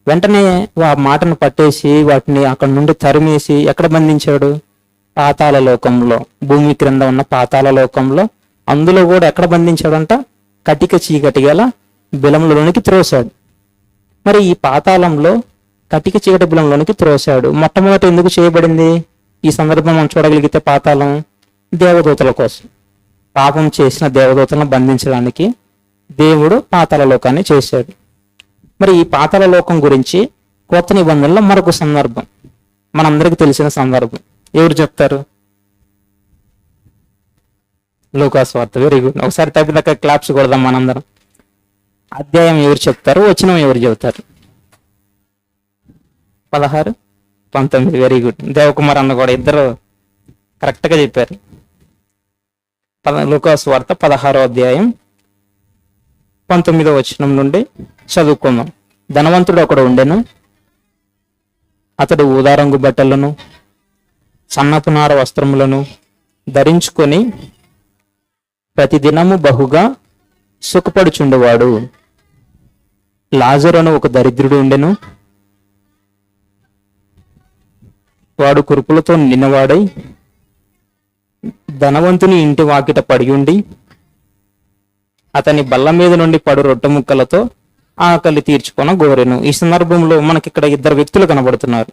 S3: వెంటనే ఆ మాటను పట్టేసి వాటిని అక్కడ నుండి తరిమేసి ఎక్కడ బంధించాడు? పాతాళ లోకంలో, భూమి క్రింద ఉన్న పాతాళ లోకంలో. అందులో కూడా ఎక్కడ బంధించాడంట? కటిక చీకటి గల బిలములలోనికి త్రోసాడు. మరి ఈ పాతాళంలో కటిక చీకటి బిలంలోనికి త్రోశాడు. మొట్టమొదట ఎందుకు చేయబడింది ఈ సందర్భం మనం చూడగలిగితే? పాతాళం దేవదూతల కోసం, పాపం చేసిన దేవదూతలను బంధించడానికి దేవుడు పాతాళ లోకాన్ని చేశాడు. మరి ఈ పాతాళ లోకం గురించి కొత్త నిబంధనలో మరొక సందర్భం మనందరికీ తెలిసిన సందర్భం ఎవరు చెప్తారు? లూకాసు వార్త. Very good. ఒకసారి తప్పిదాకా క్లాప్స్ కొడదాం మనందరం. అధ్యాయం ఎవరు చెప్తారు, వచనం ఎవరు చెబుతారు? 16, 19. Very good. దేవకుమార్ అన్న కూడా ఇద్దరు కరెక్ట్గా చెప్పారు. లూకాసు వార్త 16వ అధ్యాయం 19వ వచనం నుండి చదువుకుందాం. ధనవంతుడు ఒకడు ఉండెను. అతడు ఊదారంగు బట్టలను సన్నపు నార వస్త్రములను ధరించుకొని ప్రతిదినము బహుగా సుఖపడుచుండేవాడు. లాజరు అను ఒక దరిద్రుడు ఉండెను. వాడు కురుపులతో నిన్నవాడై ధనవంతుని ఇంటి వాకిట పడి ఉండి అతని బల్ల మీద నుండి పడు రొట్టె ముక్కలతో ఆకలి తీర్చుకొన గోరెను. ఈ సందర్భంలో మనకి ఇక్కడ ఇద్దరు వ్యక్తులు కనబడుతున్నారు.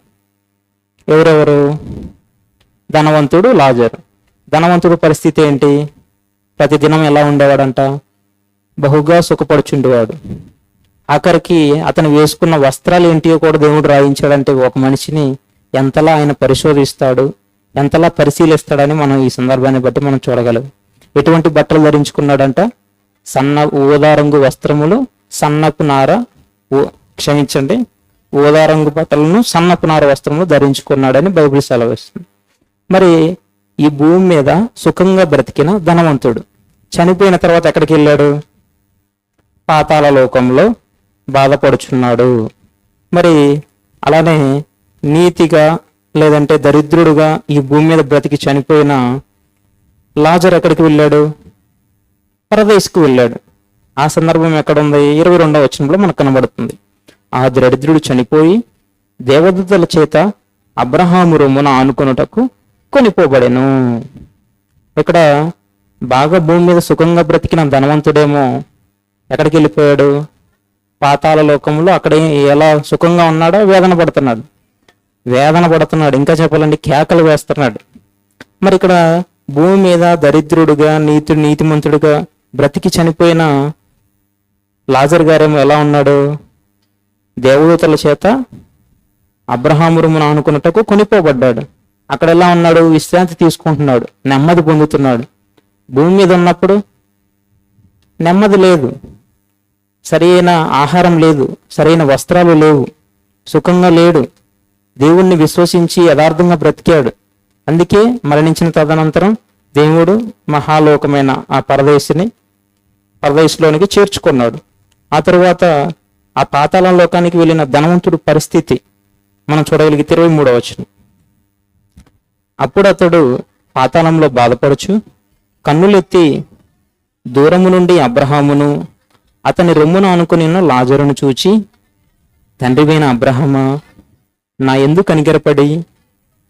S3: ఎవరెవరు? ధనవంతుడు, లాజరు. ధనవంతుడు పరిస్థితి ఏంటి? ప్రతిదినం ఎలా ఉండేవాడంట? బహుగా సుఖపడుచుండేవాడు. ఆఖరికి అతను వేసుకున్న వస్త్రాలు ఏంటియో కూడా దేవుడు రాయించాడంటే ఒక మనిషిని ఎంతలా ఆయన పరిశోధిస్తాడు, ఎంతలా పరిశీలిస్తాడని మనం ఈ సందర్భాన్ని బట్టి మనం చూడగలం. ఎటువంటి బట్టలు ధరించుకున్నాడంట? ఊదారంగు వస్త్రములు, సన్నపు నార, ఊదారంగు బట్టలను, సన్నపు నార వస్త్రములు ధరించుకున్నాడని బైబిల్ సెలవిస్తుంది. మరి ఈ భూమి మీద సుఖంగా బ్రతికిన ధనవంతుడు చనిపోయిన తర్వాత ఎక్కడికి వెళ్ళాడు? పాతాళ లోకంలో బాధపడుచున్నాడు. మరి అలానే నీతిగా లేదంటే దరిద్రుడుగా ఈ భూమి మీద బ్రతికి చనిపోయిన లాజరు ఎక్కడికి వెళ్ళాడు? పరదేశకు వెళ్ళాడు. ఆ సందర్భం ఎక్కడుంది? 22వ వచనంలో మనకు కనబడుతుంది. ఆ దరిద్రుడు చనిపోయి దేవదూతల చేత అబ్రహాము రొమ్మున ఆనుకొనుటకు కొనిపోబడెను. ఇక్కడ బాగా భూమి మీద సుఖంగా బ్రతికిన ధనవంతుడేమో ఎక్కడికి వెళ్ళిపోయాడు? పాతాళ లోకంలో. అక్కడ ఎలా సుఖంగా ఉన్నాడో వేదన పడుతున్నాడు. ఇంకా చెప్పాలంటే కేకలు వేస్తున్నాడు. మరి ఇక్కడ భూమి మీద దరిద్రుడుగా నీతిమంతుడుగా బ్రతికి చనిపోయిన లాజరు గారేమో ఎలా ఉన్నాడు? దేవదూతల చేత అబ్రహాము రొమ్మున ఆనుకున్నట్టుకు కొనిపోబడ్డాడు. అక్కడ ఎలా ఉన్నాడు? విశ్రాంతి తీసుకుంటున్నాడు, నెమ్మది పొందుతున్నాడు. భూమి మీద ఉన్నప్పుడు నెమ్మది లేదు, సరైన ఆహారం లేదు, సరైన వస్త్రాలు లేవు, సుఖంగా లేడు. దేవుణ్ణి విశ్వసించి యథార్థంగా బ్రతికాడు. అందుకే మరణించిన తదనంతరం దేవుడు మహాలోకమైన ఆ పరదేశంలోనికి చేర్చుకున్నాడు. ఆ తరువాత ఆ పాతాళ లోకానికి వెళ్ళిన ధనవంతుడు పరిస్థితి మనం చూడగలిగితే 23వ వచనం. అప్పుడు అతడు పాతాళంలో బాధపడుచు కన్నులెత్తి దూరము నుండి అబ్రహామును అతని రొమ్మున ఆనుకుని ఉన్న లాజరును చూచి, తండ్రివైన అబ్రహామా, నా యందు కనికరపడి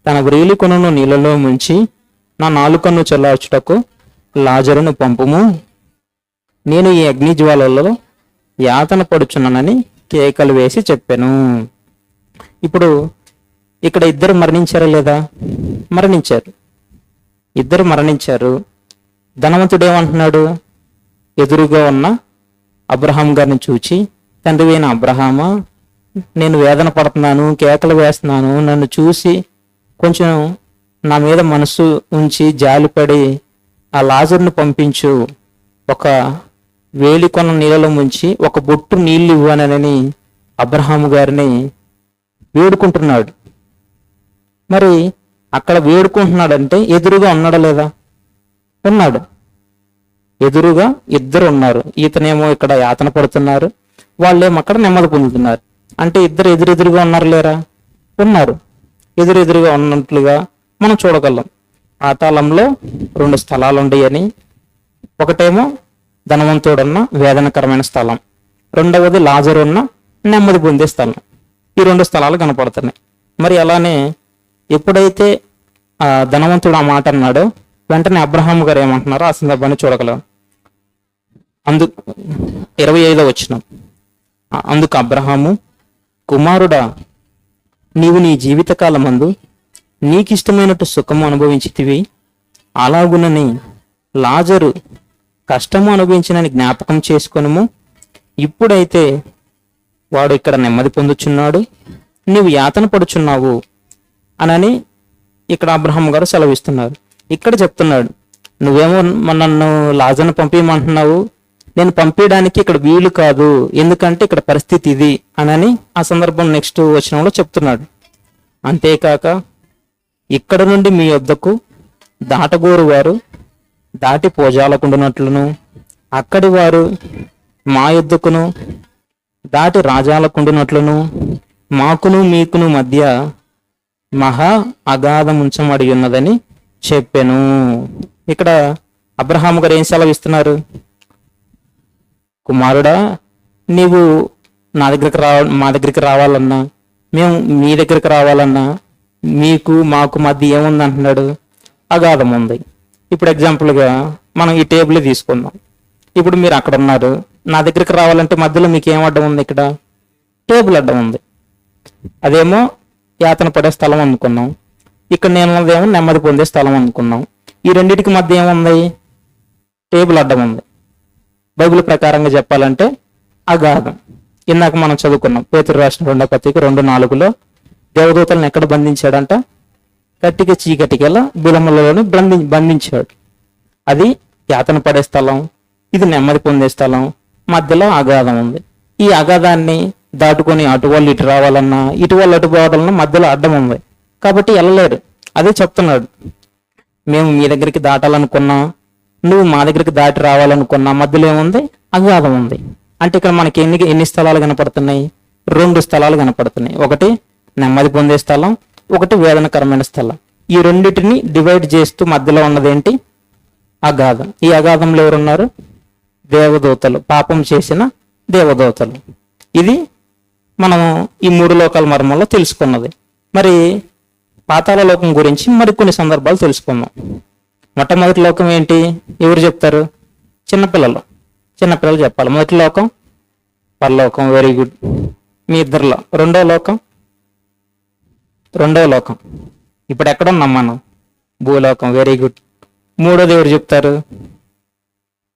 S3: తన వ్రేలి కొనను నీళ్ళలో ముంచి నా నాలుకను చల్లార్చుటకు లాజరును పంపుము, నేను ఈ అగ్ని జ్వాలలలో యాతన పడుచున్నానని కేకలు వేసి చెప్పాను. ఇప్పుడు ఇక్కడ ఇద్దరు మరణించారా లేదా? మరణించారు. ఇద్దరు మరణించారు. ధనవంతుడు ఏమంటున్నాడు? ఎదురుగా ఉన్న అబ్రహాం గారిని చూచి, తండ్రివైన అబ్రహామా, నేను వేదన పడుతున్నాను, కేకలు వేస్తున్నాను, నన్ను చూసి కొంచెం నా మీద మనసు ఉంచి జాలిపడి ఆ లాజరును పంపించు, ఒక వేలికొన నీళ్ళలో ముంచి ఒక బొట్టు నీళ్ళు ఇవ్వనని అబ్రహాము గారిని వేడుకుంటున్నాడు. మరి అక్కడ వేడుకుంటున్నాడంటే ఎదురుగా ఉన్నాడా లేదా? ఉన్నాడు. ఎదురుగా ఇద్దరు ఉన్నారు. ఈతనేమో ఇక్కడ యాతన పడుతున్నారు, వాళ్ళేమో అక్కడ నెమ్మది పొందుతున్నారు. అంటే ఇద్దరు ఎదురెదురుగా ఉన్నారు లేరా? ఉన్నారు. ఎదురెదురుగా ఉన్నట్లుగా మనం చూడగలం. పాతాళంలో 2 స్థలాలు ఉండేయని, ఒకటేమో ధనవంతుడున్న వేదనకరమైన స్థలం, రెండవది లాజరు ఉన్న నెమ్మది పొందే స్థలం. ఈ 2 స్థలాలు కనపడుతున్నాయి. మరి అలానే ఎప్పుడైతే ధనవంతుడు ఆ మాట అన్నాడో వెంటనే అబ్రహాము గారు ఏమంటున్నారో ఆ సందర్భాన్ని చూడగలం. 25వ వచనం. అందుకు అబ్రహాము, కుమారుడా, నీవు నీ జీవితకాలమందు నీకిష్టమైనట్టు సుఖము అనుభవించితివి, అలాగునని లాజరు కష్టము అనుభవించినని జ్ఞాపకం చేసుకొనుము. ఇప్పుడైతే వాడు ఇక్కడ నెమ్మది పొందుచున్నాడు, నీవు యాతన పడుచున్నావు అనని ఇక్కడ అబ్రహాం గారు సెలవిస్తున్నారు. ఇక్కడ చెప్తున్నాడు, నువ్వేమో నన్ను లాజర్ను పంపించమంటున్నావు, నేను పంపించడానికి ఇక్కడ వీలు కాదు, ఎందుకంటే ఇక్కడ పరిస్థితి ఇది అనని ఆ సందర్భం నెక్స్ట్ వచనంలో చెప్తున్నాడు. అంతేకాక ఇక్కడ నుండి మీ యొద్దకు దాటగోరు వారు దాటి పోజాలకుండునట్లును, అక్కడి వారు మా యొద్దకును దాటి రాజాలకుండునట్లును మాకును మీకును మధ్య మహా అగాధం ఉంచమడి ఉన్నదని చెప్పాను. ఇక్కడ అబ్రహాం గారు ఏం సెలవిస్తున్నారు? కుమారుడా, నీవు మా దగ్గరికి రావాలన్నా, మేము మీ దగ్గరికి రావాలన్నా మీకు మాకు మధ్య ఏముంది అంటున్నాడు? అగాధం ఉంది. ఇప్పుడు ఎగ్జాంపుల్గా మనం ఈ టేబుల్ తీసుకుందాం. ఇప్పుడు మీరు అక్కడ ఉన్నారు, నా దగ్గరికి రావాలంటే మధ్యలో మీకు ఏం అడ్డం ఉంది? ఇక్కడ టేబుల్ అడ్డం ఉంది. అదేమో యాతన పడే స్థలం అనుకున్నాం, ఇక్కడ నేను ఉన్నదేమో నెమ్మది పొందే స్థలం అనుకున్నాం. ఈ రెండింటికి మధ్య ఏముంది? టేబుల్ అడ్డం ఉంది. బైబిల్ ప్రకారంగా చెప్పాలంటే అగాధం. ఇందాక మనం చదువుకున్నాం పేతురు రాసిన 2వ పత్రిక 2:4 దేవదూతలను ఎక్కడ బంధించాడంట? కట్టిక చీకటికెలా బిలములలోనే బంధించాడు. అది యాతన పడే స్థలం, ఇది నెమ్మది పొందే స్థలం, మధ్యలో అగాధం ఉంది. ఈ అగాధాన్ని దాటుకొని అటు వాళ్ళు ఇటు రావాలన్నా, ఇటు వాళ్ళు అటు పోవాలన్నా మధ్యలో అడ్డం ఉంది, కాబట్టి వెళ్ళలేరు. అదే చెప్తున్నాడు, మేము మీ దగ్గరికి దాటాలనుకున్నా, నువ్వు మా దగ్గరికి దాటి రావాలనుకున్నా మధ్యలో ఏముంది? అగాధం ఉంది. అంటే ఇక్కడ మనకి ఎన్ని స్థలాలు కనపడుతున్నాయి? 2 స్థలాలు కనపడుతున్నాయి. ఒకటి నెమ్మది పొందే స్థలం, ఒకటి వేదనకరమైన స్థలం. ఈ రెండింటిని డివైడ్ చేస్తూ మధ్యలో ఉన్నదేంటి? అగాధం. ఈ అగాధంలో ఎవరున్నారు? దేవదూతలు, పాపం చేసిన దేవదూతలు. ఇది మనం ఈ 3 లోకాల మర్మంలో తెలుసుకున్నది. మరి పాతాళ లోకం గురించి మరికొన్ని సందర్భాలు తెలుసుకుందాం. మొట్టమొదటి లోకం ఏంటి? ఎవరు చెప్తారు? చిన్నపిల్లలు చెప్పాలి. మొదటి లోకం పరలోకం. Very good. మీ ఇద్దరిలో రెండవ లోకం ఇప్పుడు ఎక్కడ ఉన్నాం మనం? భూలోకం. Very good. మూడోది ఎవరు చెప్తారు?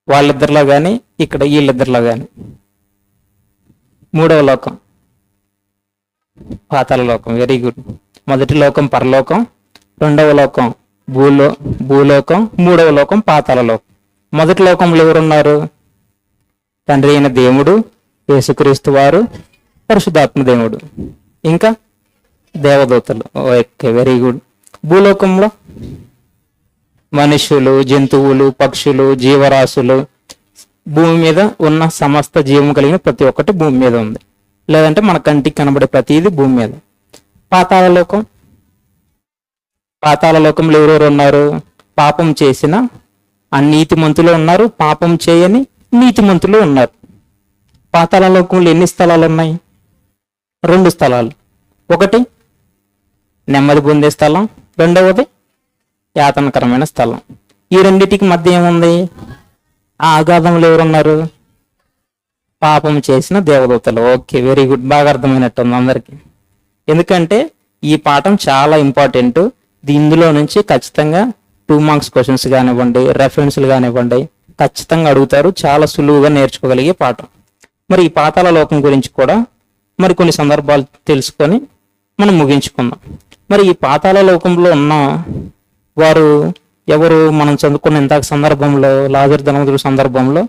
S3: వాళ్ళిద్దరిలో కానీ ఇక్కడ వీళ్ళిద్దరిలో కానీ. మూడవ లోకం పాతాళ లోకం. Very good. మొదటి లోకం పరలోకం, రెండవ లోకం భూలోకం, మూడవ లోకం పాతాళ లోకం. మొదటి లోకంలో ఎవరున్నారు? తండ్రి అయిన దేవుడు, యేసుక్రీస్తు వారు, పరిశుద్ధాత్మ దేవుడు, ఇంకా దేవదూతలు. Okay, very good. భూలోకంలో మనుషులు, జంతువులు, పక్షులు, జీవరాశులు, భూమి మీద ఉన్న సమస్త జీవం కలిగిన ప్రతి ఒక్కటి భూమి మీద ఉంది. లేదంటే మన కంటికి కనబడే ప్రతిదీ భూమి మీద. పాతాళ లోకంలో ఎవరెవరు ఉన్నారు? పాపం చేసిన అనీతిమంతులు ఉన్నారు, పాపం చేయని నీతిమంతులు ఉన్నారు. పాతాళ లోకంలో ఎన్ని స్థలాలు ఉన్నాయి? 2 స్థలాలు. ఒకటి నెమ్మది పొందే స్థలం, రెండవది యాతనకరమైన స్థలం. ఈ రెండింటికి మధ్య ఏముంది? ఆ అగాధంలో ఎవరున్నారు? పాపం చేసిన దేవదూతలు. Okay, very good. బాగా అర్థమైనట్టుంది అందరికీ. ఎందుకంటే ఈ పాఠం చాలా ఇంపార్టెంట్. ఇందులో నుంచి ఖచ్చితంగా 2 మార్క్స్ క్వశ్చన్స్ కానివ్వండి, రెఫరెన్స్లు కానివ్వండి ఖచ్చితంగా అడుగుతారు. చాలా సులువుగా నేర్చుకోగలిగే పాఠం. మరి ఈ పాతాళ లోకం గురించి కూడా మరి కొన్ని సందర్భాలు తెలుసుకొని మనం ముగించుకుందాం. మరి ఈ పాతాళ లోకంలో ఉన్న వారు ఎవరు? మనం చదువుకున్న ఇంతక సందర్భంలో, లాజరు ధనవంతుడు సందర్భంలో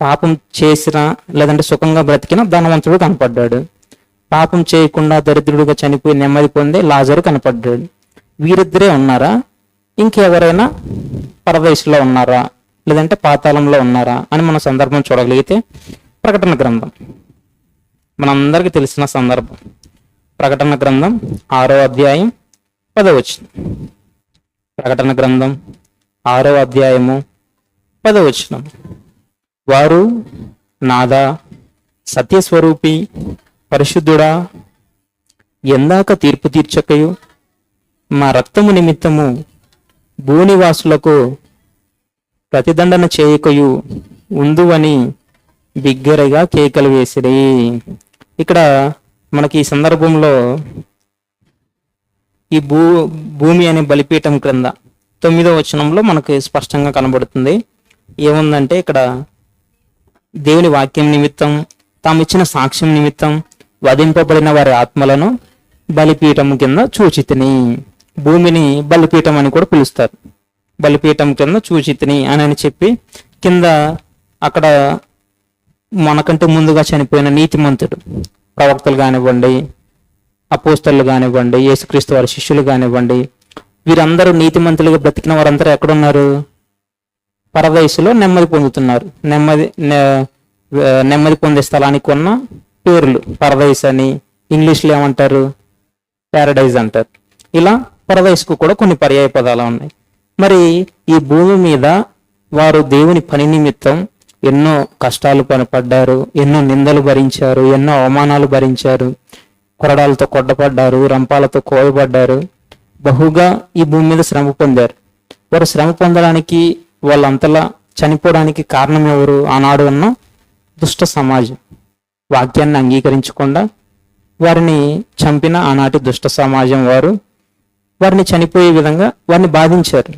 S3: పాపం చేసిన లేదంటే సుఖంగా బ్రతికిన ధనవంతుడు కనపడ్డాడు. పాపం చేయకుండా దరిద్రుడిగా చనిపోయి నెమ్మది పొందే లాజరు కనపడ్డాడు. వీరిద్దరే ఉన్నారా? ఇంకెవరైనా పరదేశంలో ఉన్నారా, లేదంటే పాతాళంలో ఉన్నారా అని మన సందర్భం చూడగలిగితే ప్రకటన గ్రంథం మనందరికీ తెలిసిన సందర్భం. ప్రకటన గ్రంథం 6వ అధ్యాయం 10వ వచనం. ప్రకటన గ్రంథం 6వ అధ్యాయము 10వ వచనం. వారు నాదా, సత్యస్వరూపి, పరిశుద్ధుడా, ఎందాక తీర్పు తీర్చకయు మా రక్తము నిమిత్తము భూనివాసులకు ప్రతిదండన చేయకయు ఉందువని బిగ్గరగా కేకలు వేసిరి. ఇక్కడ మనకి ఈ సందర్భంలో ఈ భూమి అనే బలిపీఠం క్రింద 9వ వచనంలో మనకి స్పష్టంగా కనబడుతుంది. ఏముందంటే ఇక్కడ దేవుని వాక్యం నిమిత్తం, తాము ఇచ్చిన సాక్ష్యం నిమిత్తం వధింపబడిన వారి ఆత్మలను బలిపీఠం కింద చూచితిని. భూమిని బలిపీఠం అని కూడా పిలుస్తారు. బలిపీఠం కింద చూచితిని అని చెప్పి కింద అక్కడ మనకంటే ముందుగా చనిపోయిన నీతిమంతుడు, ప్రవక్తలు కానివ్వండి, అపోస్తలు కానివ్వండి, యేసుక్రీస్తు వారి శిష్యులు కానివ్వండి, వీరందరూ నీతిమంతులుగా బ్రతికిన వారందరూ ఎక్కడున్నారు? పరదైసులో నెమ్మది పొందుతున్నారు. నెమ్మది పొందే స్థలానికి ఉన్న పేర్లు పరదైస్ అని, ఇంగ్లీష్లో ఏమంటారు? ప్యారడైజ్ అంటారు. ఇలా పరదైస్కు కూడా కొన్ని పర్యాయ పదాలు ఉన్నాయి. మరి ఈ భూమి మీద వారు దేవుని పని నిమిత్తం ఎన్నో కష్టాలు పడ్డారు, ఎన్నో నిందలు భరించారు, ఎన్నో అవమానాలు భరించారు, కొరడాలతో కొట్టబడ్డారు, రంపాలతో కోయబడ్డారు, బహుగా ఈ భూమి మీద శ్రమ పొందారు. వారు శ్రమ పొందడానికి, వాళ్ళంతలా చనిపోవడానికి కారణం ఎవరు? ఆనాడు ఉన్న దుష్ట సమాజం. వాక్యాన్ని అంగీకరించకుండా వారిని చంపిన ఆనాటి దుష్ట సమాజం వారిని చనిపోయే విధంగా వారిని బాధించారు.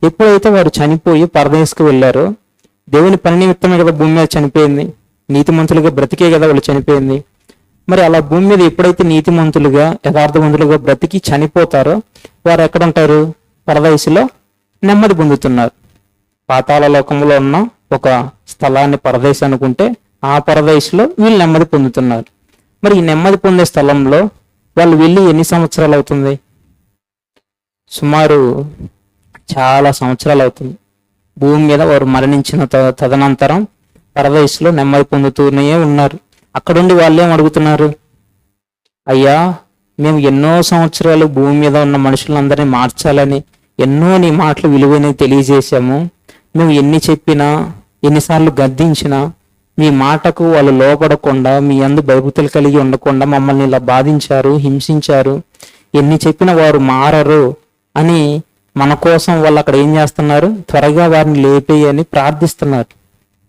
S3: ఎప్పుడైతే వారు చనిపోయి పరదేశకు వెళ్ళారో, దేవుని పని నిమిత్తమే కదా భూమి మీద చనిపోయింది, నీతిమంతులుగా బ్రతికే కదా వాళ్ళు చనిపోయింది. మరి అలా భూమి మీద ఎప్పుడైతే నీతిమంతులుగా యథార్థవంతులుగా బ్రతికి చనిపోతారో వారు ఎక్కడ ఉంటారు? పరదేశంలో నెమ్మది పొందుతున్నారు. పాతాళ లోకంలో ఉన్న ఒక స్థలాన్ని పరదేశం అనుకుంటే ఆ పరదేశంలో వీళ్ళు నెమ్మది పొందుతున్నారు. మరి ఈ నెమ్మది పొందే స్థలంలో వాళ్ళు వెళ్ళి ఎన్ని సంవత్సరాలు అవుతుంది? సుమారు చాలా సంవత్సరాలు అవుతుంది. భూమి మీద వారు మరణించిన తదనంతరం పరదేశంలో నెమ్మది పొందుతూనే ఉన్నారు. అక్కడుండి వాళ్ళు ఏం అడుగుతున్నారు? అయ్యా, మేము ఎన్నో సంవత్సరాలు భూమి మీద ఉన్న మనుషులందరినీ మార్చాలని ఎన్నో నీ మాటలు విలువైనవి తెలియజేశాము. మేము ఎన్ని చెప్పినా, ఎన్నిసార్లు గద్దించినా మీ మాటకు వాళ్ళు లోపడకుండా, మీ అందు భయభక్తులు కలిగి ఉండకుండా మమ్మల్ని ఇలా బాధించారు, హింసించారు. ఎన్ని చెప్పినా వారు మారరు అని మన కోసం వాళ్ళు అక్కడ ఏం చేస్తున్నారు? త్వరగా వారిని లేపేయని ప్రార్థిస్తున్నారు.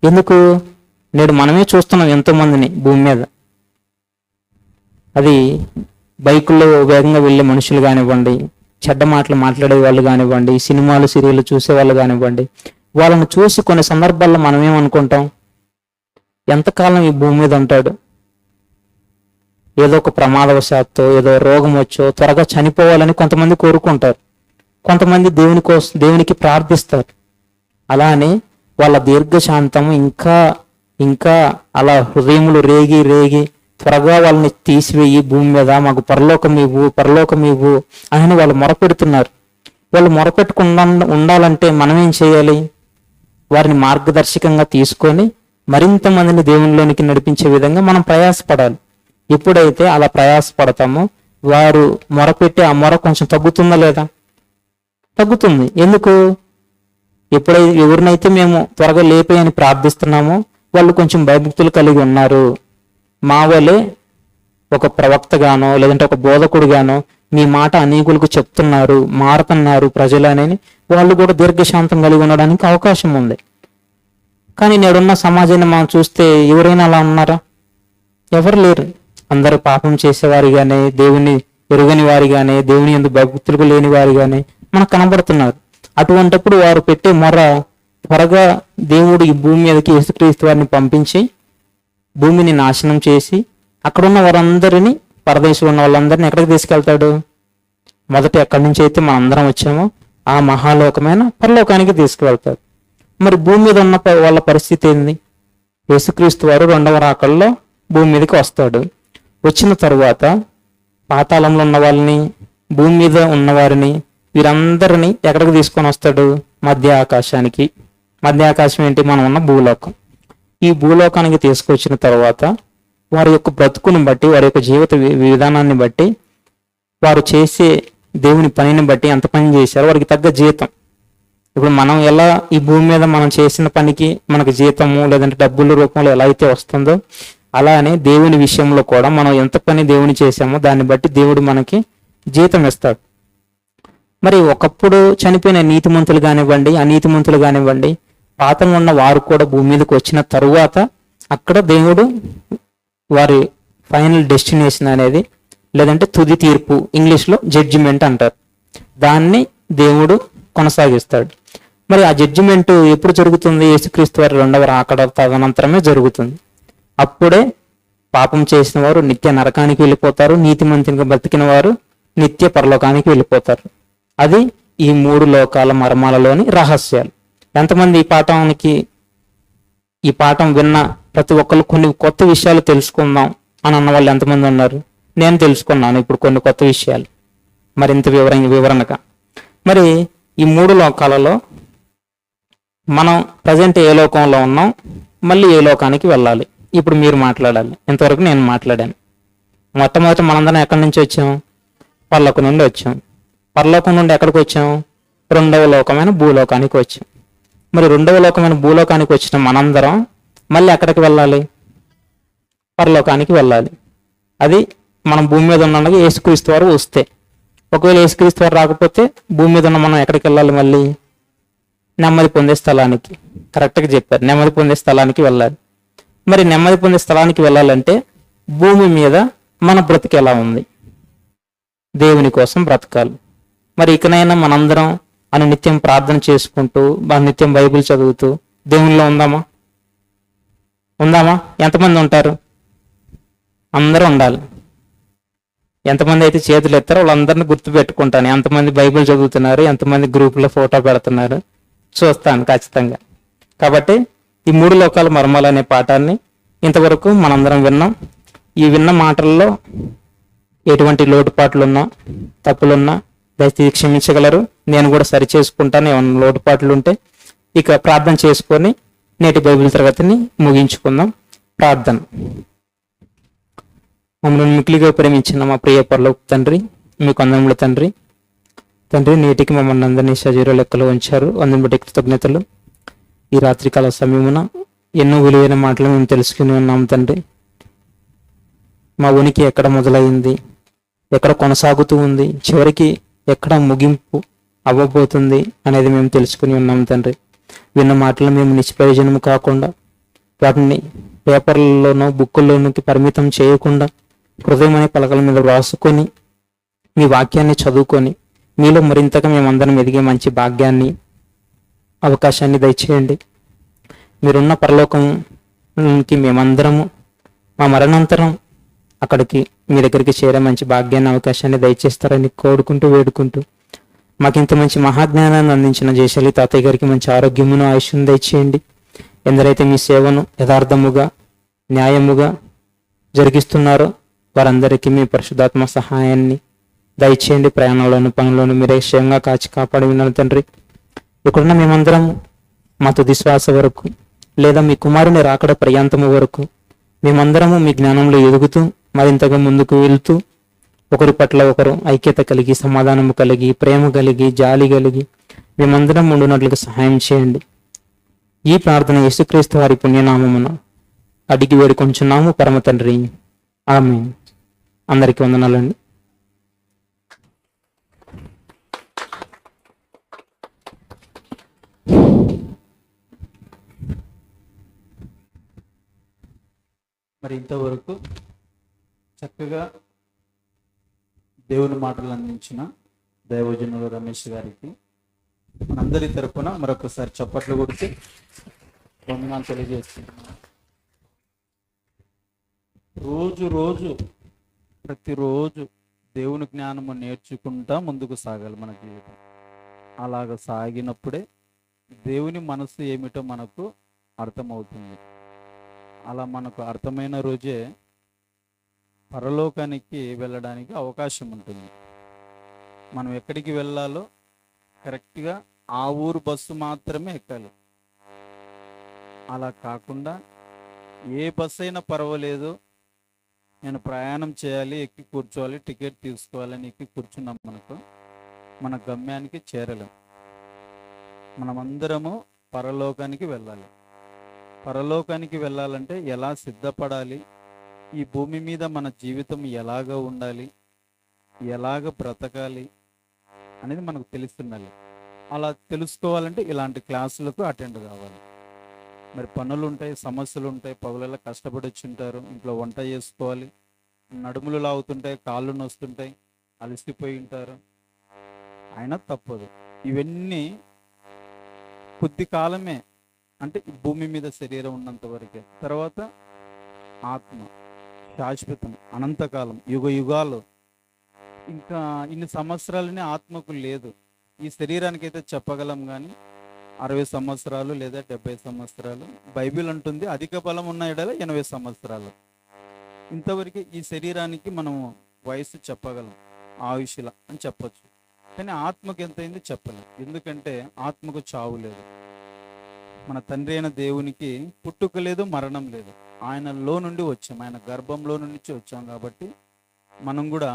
S3: ఎందుకు? నేడు మనమే చూస్తున్నాం ఎంతో మందిని భూమి మీద. అది బైకుల్లో వేగంగా వెళ్ళే మనుషులు కానివ్వండి, చెడ్డ మాటలు మాట్లాడే వాళ్ళు కానివ్వండి, సినిమాలు సీరియళ్ళు చూసే వాళ్ళు కానివ్వండి, వాళ్ళని చూసి కొన్ని సందర్భాల్లో మనం ఏమనుకుంటాం? ఎంతకాలం ఈ భూమి మీద ఉంటాడు? ఏదో ఒక ప్రమాదవశాత్తు, ఏదో రోగం వచ్చో త్వరగా చనిపోవాలని కొంతమంది కోరుకుంటారు. కొంతమంది దేవునికి ప్రార్థిస్తారు. అలానే వాళ్ళ దీర్ఘశాంతం ఇంకా అలా హృదయములు రేగి త్వరగా వాళ్ళని తీసివేయి, భూమి మీద మాకు పరలోకం ఇవ్వు అని వాళ్ళు మొరపెడుతున్నారు. వాళ్ళు మొరపెట్టకుండా ఉండాలంటే మనం ఏం చేయాలి? వారిని మార్గదర్శకంగా తీసుకొని మరింత మందిని దేవునిలోనికి నడిపించే విధంగా మనం ప్రయాసపడాలి. ఎప్పుడైతే అలా ప్రయాసపడతామో వారు మొరపెట్టే ఆ మొర కొంచెం తగ్గుతుందా లేదా? తగ్గుతుంది. ఎందుకు? ఎప్పుడైతే ఎవరినైతే మేము త్వరగా లేపేయని ప్రార్థిస్తున్నామో వాళ్ళు కొంచెం భయభక్తులు కలిగి ఉన్నారు, మా వలే ఒక ప్రవక్తగానో లేదంటే ఒక బోధకుడిగానో మీ మాట అనేకులకు చెప్తున్నారు, మారుతున్నారు ప్రజలు అని వాళ్ళు కూడా దీర్ఘశాంతం కలిగి ఉండడానికి అవకాశం ఉంది. కానీ నేడున్న సమాజాన్ని మనం చూస్తే ఎవరైనా అలా ఉన్నారా? ఎవరు లేరు. అందరూ పాపం చేసేవారిగానే, దేవుని ఎరుగని వారిగానే, దేవుని యందు భక్తులకు లేని వారిగానే మనకు కనబడుతున్నారు. అటువంటిప్పుడు వారు పెట్టే మొర, త్వరగా దేవుడు ఈ భూమి మీదకి యేసుక్రీస్తు వారిని పంపించి భూమిని నాశనం చేసి అక్కడున్న వారందరినీ, పరదేశంలో ఉన్న వాళ్ళందరినీ ఎక్కడికి తీసుకెళ్తాడు? మొదట ఎక్కడి నుంచి అయితే మనం అందరం వచ్చామో ఆ మహాలోకమైన పరలోకానికి తీసుకువెళ్తాడు. మరి భూమి మీద ఉన్న వాళ్ళ పరిస్థితి ఏంది? యేసుక్రీస్తు వారు 2వ రాకల్లో భూమి మీదకి వస్తాడు. వచ్చిన తరువాత పాతాళంలో ఉన్న వాళ్ళని, భూమి మీద ఉన్నవారిని, వీరందరినీ ఎక్కడికి తీసుకొని వస్తాడు? మధ్య ఆకాశానికి. మధ్య ఆకాశం ఏంటి? మనం ఉన్న భూలోకం. ఈ భూలోకానికి తీసుకొచ్చిన తర్వాత వారి యొక్క బ్రతుకుని బట్టి, వారి యొక్క జీవిత విధానాన్ని బట్టి, వారు చేసే దేవుని పనిని బట్టి ఎంత పని చేశారో వారికి తగ్గ జీతం. ఇప్పుడు మనం ఎలా ఈ భూమి మీద మనం చేసిన పనికి మనకు జీతము లేదంటే డబ్బుల రూపంలో ఎలా అయితే వస్తుందో, అలానే దేవుని విషయంలో కూడా మనం ఎంత పని దేవుని చేశామో దాన్ని బట్టి దేవుడు మనకి జీతం ఇస్తాడు. మరి ఒకప్పుడు చనిపోయిన నీతిమంతులు కానివ్వండి, అనీతిమంతులు కానివ్వండి, పాతంలో ఉన్న వారు కూడా భూమి మీదకి వచ్చిన తరువాత అక్కడ దేవుడు వారి ఫైనల్ డెస్టినేషన్ అనేది, లేదంటే తుది తీర్పు, ఇంగ్లీష్లో జడ్జిమెంట్ అంటారు. దాన్ని దేవుడు కొనసాగిస్తాడు. మరి ఆ జడ్జిమెంట్ ఎప్పుడు జరుగుతుంది? యేసుక్రీస్తు వారి రెండవ రాకడ తదనంతరమే జరుగుతుంది. అప్పుడే పాపం చేసిన వారు నిత్య నరకానికి వెళ్ళిపోతారు, నీతిమంతునిగా బ్రతికిన వారు నిత్య పరలోకానికి వెళ్ళిపోతారు. అది ఈ 3 లోకాల మర్మాలలోని రహస్యాలు. ఎంతమంది ఈ పాఠం విన్న ప్రతి ఒక్కరు కొన్ని కొత్త విషయాలు తెలుసుకుందాం అని అన్న వాళ్ళు ఎంతమంది ఉన్నారు? నేను తెలుసుకున్నాను ఇప్పుడు కొన్ని కొత్త విషయాలు మరింత వివరణగా. మరి ఈ 3 లోకాలలో మనం ప్రజెంట్ ఏ లోకంలో ఉన్నాం, మళ్ళీ ఏ లోకానికి వెళ్ళాలి, ఇప్పుడు మీరు మాట్లాడాలి. ఇంతవరకు నేను మాట్లాడాను. మొట్టమొదటి మనందరం ఎక్కడి నుంచి వచ్చాం? పరలోకం నుండి వచ్చాం. పరలోకం నుండి ఎక్కడికి వచ్చాం? రెండవ లోకమైన భూలోకానికి వచ్చాం. మరి రెండవ లోకమైన భూలోకానికి వచ్చిన మనందరం మళ్ళీ ఎక్కడికి వెళ్ళాలి? పరలోకానికి వెళ్ళాలి. అది మనం భూమి మీద ఉండగా యేసుక్రీస్తు వారు వస్తే. ఒకవేళ యేసుక్రీస్తు వారు రాకపోతే భూమి మీద ఉన్న మనం ఎక్కడికి వెళ్ళాలి? మళ్ళీ నెమ్మది పొందే స్థలానికి. కరెక్ట్గా చెప్పారు, నెమ్మది పొందే స్థలానికి వెళ్ళాలి. మరి నెమ్మది పొందే స్థలానికి వెళ్ళాలంటే భూమి మీద మన బ్రతికి ఎలా ఉంది? దేవుని కోసం బ్రతకాలి. మరి ఇకనైనా మనందరం నిత్యం ప్రార్థన చేసుకుంటూ, నిత్యం బైబిల్ చదువుతూ దేవునిలో ఉందామా? ఎంతమంది ఉంటారు? అందరూ ఉండాలి. ఎంతమంది అయితే చేతులు ఎత్తారో వాళ్ళందరినీ గుర్తు పెట్టుకుంటాను. ఎంతమంది బైబిల్ చదువుతున్నారు, ఎంతమంది గ్రూపులో ఫోటో పెడుతున్నారు చూస్తాను ఖచ్చితంగా. కాబట్టి ఈ 3 లోకాల మర్మాలు అనే పాఠాన్ని ఇంతవరకు మనందరం విన్నాం. ఈ విన్న మాటల్లో ఎటువంటి లోటుపాట్లున్నా, తప్పులున్నా దయచేసి క్షమించగలరు. నేను కూడా సరి చేసుకుంటాను ఏమన్నా లోటుపాట్లు ఉంటే. ఇక ప్రార్థన చేసుకొని నేటి బైబిల్ తరగతిని ముగించుకుందాం. ప్రార్థన. మమ్మల్ని మిక్కిలిగా ప్రేమించిన మా ప్రియ పరలోక తండ్రి, మీ కొందముల తండ్రి, నేటికి మమ్మల్ని అందరినీ సజీవ లెక్కలో ఉంచారు. అందుని బట్టి కృతజ్ఞతలు. ఈ రాత్రికాల సమయమున ఎన్నో విలువైన మాటలు మేము తెలుసుకుని ఉన్నాము తండ్రి. మా ఉనికి ఎక్కడ మొదలైంది, ఎక్కడ కొనసాగుతూ ఉంది, చివరికి ఎక్కడ ముగింపు అవ్వబోతుంది అనేది మేము తెలుసుకుని ఉన్నాం తండ్రి. విన్న మాటలు మేము నిష్ప్రయోజనము కాకుండా, వాటిని పేపర్లలోనో బుక్కుల్లోనికి పరిమితం చేయకుండా, హృదయం అనే పలకల మీద రాసుకొని, మీ వాక్యాన్ని చదువుకొని, మీలో మరింతగా మేమందరం ఎదిగే మంచి భాగ్యాన్ని, అవకాశాన్ని దయచేయండి. మీరున్న పరలోకంకి మేమందరము మా మరణాంతరం అక్కడికి మీ దగ్గరికి చేరే మంచి భాగ్యాన్ని, అవకాశాన్ని దయచేస్తారని కోరుకుంటూ వేడుకుంటూ, మాకు ఇంత మంచి మహాజ్ఞానాన్ని అందించిన జయశాలి తాతయ్య గారికి మంచి ఆరోగ్యమును, ఆయుష్ను దయచేయండి. ఎందరైతే మీ సేవను యథార్థముగా, న్యాయముగా జరిగిస్తున్నారో వారందరికీ మీ పరిశుద్ధాత్మ సహాయాన్ని దయచేయండి. ప్రయాణంలోను, పనులను మీరే క్షేమంగా కాచి కాపాడి విన్నాను తండ్రి. ఇక్కడున్న మేమందరం మా తుది శ్వాస వరకు, లేదా మీ కుమారుని రాకడ పర్యాంతము వరకు మేమందరము మీ జ్ఞానంలో ఎదుగుతూ, మరింతగా ముందుకు వెళ్తూ, ఒకరి పట్ల ఒకరు ఐక్యత కలిగి, సమాధానము కలిగి, ప్రేమ కలిగి, జాలి కలిగి మేమందరం ఉండునట్లుగా సహాయం చేయండి. ఈ ప్రార్థన యేసుక్రీస్తు వారి పుణ్యనామమున అడిగి వేడుకొంచున్నాము పరమ తండ్రి. ఆమేన్. అందరికీ వందనాలండి.
S2: మరి ఇంతవరకు చక్కగా దేవుని మాటలు అందించిన దైవజనులు రమేష్ గారికి మనందరి తరపున మరొకసారి చప్పట్లు కొడితే వందనాలు తెలియజేస్తున్నాను. రోజు ప్రతిరోజు దేవుని జ్ఞానము నేర్చుకుంటా ముందుకు సాగాలి మన జీవితం. అలాగ సాగినప్పుడే దేవుని మనసు ఏమిటో మనకు అర్థమవుతుంది. అలా మనకు అర్థమైన రోజే పరలోకానికి వెళ్ళడానికి అవకాశం ఉంటుంది. మనం ఎక్కడికి వెళ్ళాలో కరెక్ట్గా ఆ ఊరు బస్సు మాత్రమే ఎక్కాలి. అలా కాకుండా ఏ బస్సు అయినా పర్వాలేదు, నేను ప్రయాణం చేయాలి, ఎక్కి కూర్చోవాలి, టికెట్ తీసుకోవాలని ఎక్కి కూర్చున్నాం మనకు మన గమ్యానికి చేరలేం. మనమందరము పరలోకానికి వెళ్ళాలి. పరలోకానికి వెళ్ళాలంటే ఎలా సిద్ధపడాలి, ఈ భూమి మీద మన జీవితం ఎలాగ ఉండాలి, ఎలాగ బ్రతకాలి అనేది మనకు తెలుస్తుండాలి. అలా తెలుసుకోవాలంటే ఇలాంటి క్లాసులకు అటెండ్ కావాలి. మరి పనులు ఉంటాయి, సమస్యలు ఉంటాయి, పగులలో కష్టపడి వచ్చి ఉంటారు, ఇంట్లో వంట చేసుకోవాలి, నడుములు లాగుతుంటాయి, కాళ్ళు నొస్తుంటాయి, అలసిపోయి ఉంటారు, అయినా తప్పదు. ఇవన్నీ కొద్ది కాలమే, అంటే ఈ భూమి మీద శరీరం ఉన్నంత వరకే. తర్వాత ఆత్మ శాశ్వతం, అనంతకాలం, యుగ యుగాలు. ఇంకా ఇన్ని సంవత్సరాలని ఆత్మకు లేదు. ఈ శరీరానికి అయితే చెప్పగలం, కానీ 60 సంవత్సరాలు లేదా 70 సంవత్సరాలు. బైబిల్ అంటుంది అధిక బలం ఉన్న ఎడల 80 సంవత్సరాలు. ఇంతవరకు ఈ శరీరానికి మనము వయసు చెప్పగలం, ఆయుష్ల అని చెప్పచ్చు. కానీ ఆత్మకు ఎంత అయింది చెప్పలేం. ఎందుకంటే ఆత్మకు చావు లేదు. మన తండ్రి అయిన దేవునికి పుట్టుక లేదు, మరణం లేదు. ఆయనలో నుండి వచ్చాం, ఆయన గర్భంలో నుంచి వచ్చాం. కాబట్టి మనం కూడా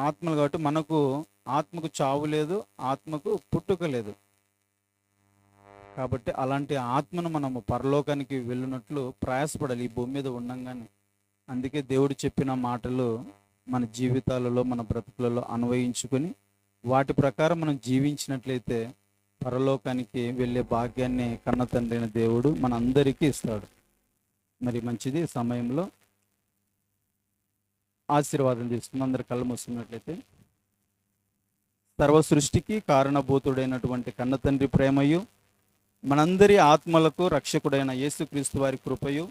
S2: ఆత్మలు, కాబట్టి మనకు ఆత్మకు చావు లేదు, ఆత్మకు పుట్టుక లేదు. కాబట్టి అలాంటి ఆత్మను మనము పరలోకానికి వెళ్ళినట్లు ప్రయాసపడాలి ఈ భూమి మీద ఉండంగానే. అందుకే దేవుడు చెప్పిన మాటలు మన జీవితాలలో, మన బ్రతుకులలో అన్వయించుకొని వాటి ప్రకారం మనం జీవించినట్లయితే పరలోకానికి వెళ్ళే భాగ్యాన్ని కన్న తండ్రి అయిన దేవుడు మన అందరికీ ఇస్తాడు. మరి మంచిది, సమయంలో ఆశీర్వాదం తీసుకుని అందరి కళ్ళు మూసుకున్నట్లయితే. సర్వ సృష్టికి కారణభూతుడైనటువంటి కన్న తండ్రి ప్రేమయు, మనందరి ఆత్మలకు రక్షకుడైన యేసుక్రీస్తు వారి కృపయు,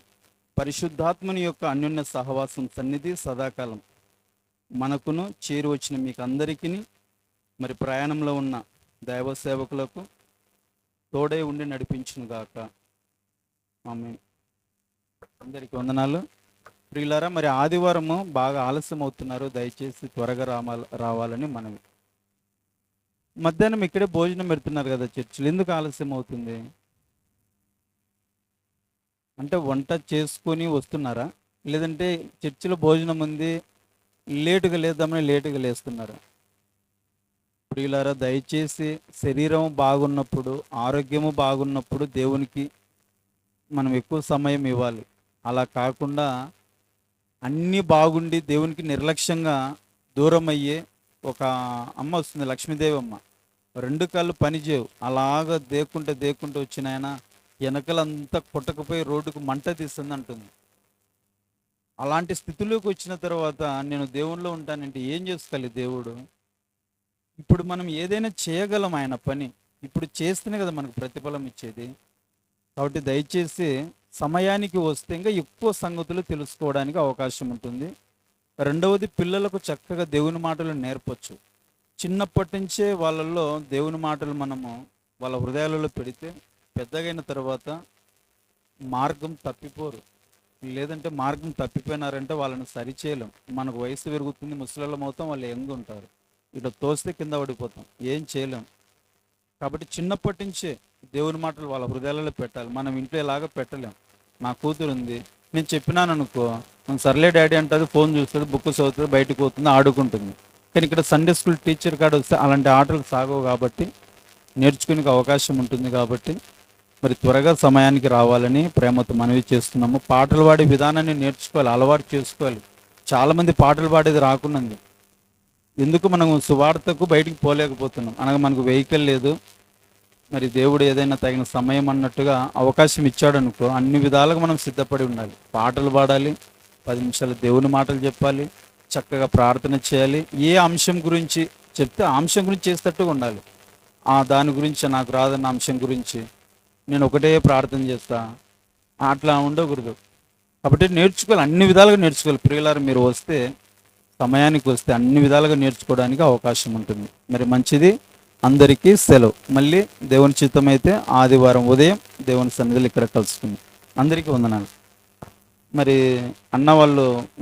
S2: పరిశుద్ధాత్మని యొక్క అన్యోన్య సహవాసం, సన్నిధి సదాకాలం మనకును చేరి వచ్చిన మీకు అందరికీ, మరి ప్రయాణంలో ఉన్న దైవ సేవకులకు తోడై ఉండి నడిపించునుగాక. ఆమేన్. అందరికీ వందనాలు. ప్రియులారా, మరి ఆదివారము బాగా ఆలస్యం అవుతున్నారు, దయచేసి త్వరగా రావాలని మనవి. మధ్యాహ్నం ఇక్కడే భోజనం పెడుతున్నారు కదా చర్చిలు, ఎందుకు ఆలస్యం అవుతుంది? అంటే వంట చేసుకొని వస్తున్నారా, లేదంటే చర్చిలో భోజనం ఉంది లేటుగా లేద్దామని లేటుగా లేస్తున్నారా? ప్రియులారా, దయచేసి శరీరం బాగున్నప్పుడు, ఆరోగ్యము బాగున్నప్పుడు దేవునికి మనం ఎక్కువ సమయం ఇవ్వాలి. అలా కాకుండా అన్నీ బాగుండి దేవునికి నిర్లక్ష్యంగా దూరం అయ్యే ఒక అమ్మ వస్తుంది, లక్ష్మీదేవి అమ్మ. 2 కాళ్ళు పనిచేయవు, అలాగ దేక్కుంటే వచ్చిన ఆయన వెనకలంతా కొట్టకపోయి రోడ్డుకు మంట తీస్తుంది అంటుంది. అలాంటి స్థితిలోకి వచ్చిన తర్వాత నేను దేవునిలో ఉంటానంటే ఏం చేసుకోవాలి దేవుడు? ఇప్పుడు మనం ఏదైనా చేయగలం ఆయన పని, ఇప్పుడు చేస్తేనే కదా మనకు ప్రతిఫలం ఇచ్చేది. కాబట్టి దయచేసి సమయానికి వస్తే ఇంకా ఎక్కువ సంగతులు తెలుసుకోవడానికి అవకాశం ఉంటుంది. రెండవది, పిల్లలకు చక్కగా దేవుని మాటలు నేర్పచ్చు. చిన్నప్పటి నుంచే వాళ్ళల్లో దేవుని మాటలు మనము వాళ్ళ హృదయాలలో పెడితే పెద్దగైన తర్వాత మార్గం తప్పిపోరు. లేదంటే మార్గం తప్పిపోయినారంటే వాళ్ళని సరిచేయలేం. మనకు వయసు పెరుగుతుంది, ముసలిళ్ళం అవుతాం, వాళ్ళు యంగ్ ఉంటారు, ఇట్లా తోస్తే కింద పడిపోతాం, ఏం చేయలేం. కాబట్టి చిన్నప్పటి నుంచే దేవుని మాటలు వాళ్ళ హృదయాలలో పెట్టాలి. మనం ఇంట్లో ఇలాగా పెట్టలేం. నా కూతురు ఉంది, నేను చెప్పినాను అనుకో, సర్లే డాడీ అంటుంది, ఫోన్ చూస్తుంది, బుక్ చదువుతుంది, బయటకు పోతుంది, ఆడుకుంటుంది. కానీ ఇక్కడ సండే స్కూల్ టీచర్ కాడ వస్తే అలాంటి ఆటలు సాగవు. కాబట్టి నేర్చుకునే అవకాశం ఉంటుంది. కాబట్టి మరి త్వరగా సమయానికి రావాలని ప్రేమతో మనవి చేస్తున్నాము. పాటలు పాడే విధానాన్ని నేర్చుకోవాలి, అలవాటు చేసుకోవాలి. చాలామంది పాటలు పాడేది రాకున్నది. ఎందుకు మనం సువార్తకు బయటికి పోలేకపోతున్నాం అనగా మనకు వెహికల్ లేదు. మరి దేవుడు ఏదైనా తగిన సమయం అన్నట్టుగా అవకాశం ఇచ్చాడు అనుకో, అన్ని విధాలుగా మనం సిద్ధపడి ఉండాలి. పాటలు పాడాలి, 10 నిమిషాలు దేవుని మాటలు చెప్పాలి, చక్కగా ప్రార్థన చేయాలి. ఏ అంశం గురించి చెప్తే ఆ అంశం గురించి చేసేటట్టుగా ఉండాలి. దాని గురించి నాకు రాదన్న అంశం గురించి నేను ఒకటే ప్రార్థన చేస్తా, అట్లా ఉండకూడదు. కాబట్టి నేర్చుకోవాలి, అన్ని విధాలుగా నేర్చుకోవాలి. ప్రియులారా, మీరు వస్తే, సమయానికి వస్తే అన్ని విధాలుగా నేర్చుకోవడానికి అవకాశం ఉంటుంది. మరి మంచిది, అందరికీ సెలవు. మళ్ళీ దేవుని చిత్తమైతే ఆదివారం ఉదయం దేవుని సన్నిధిలో ఇక్కడ కలుసుకుందాం. అందరికీ వందనాలు. మరి అన్న వాళ్ళు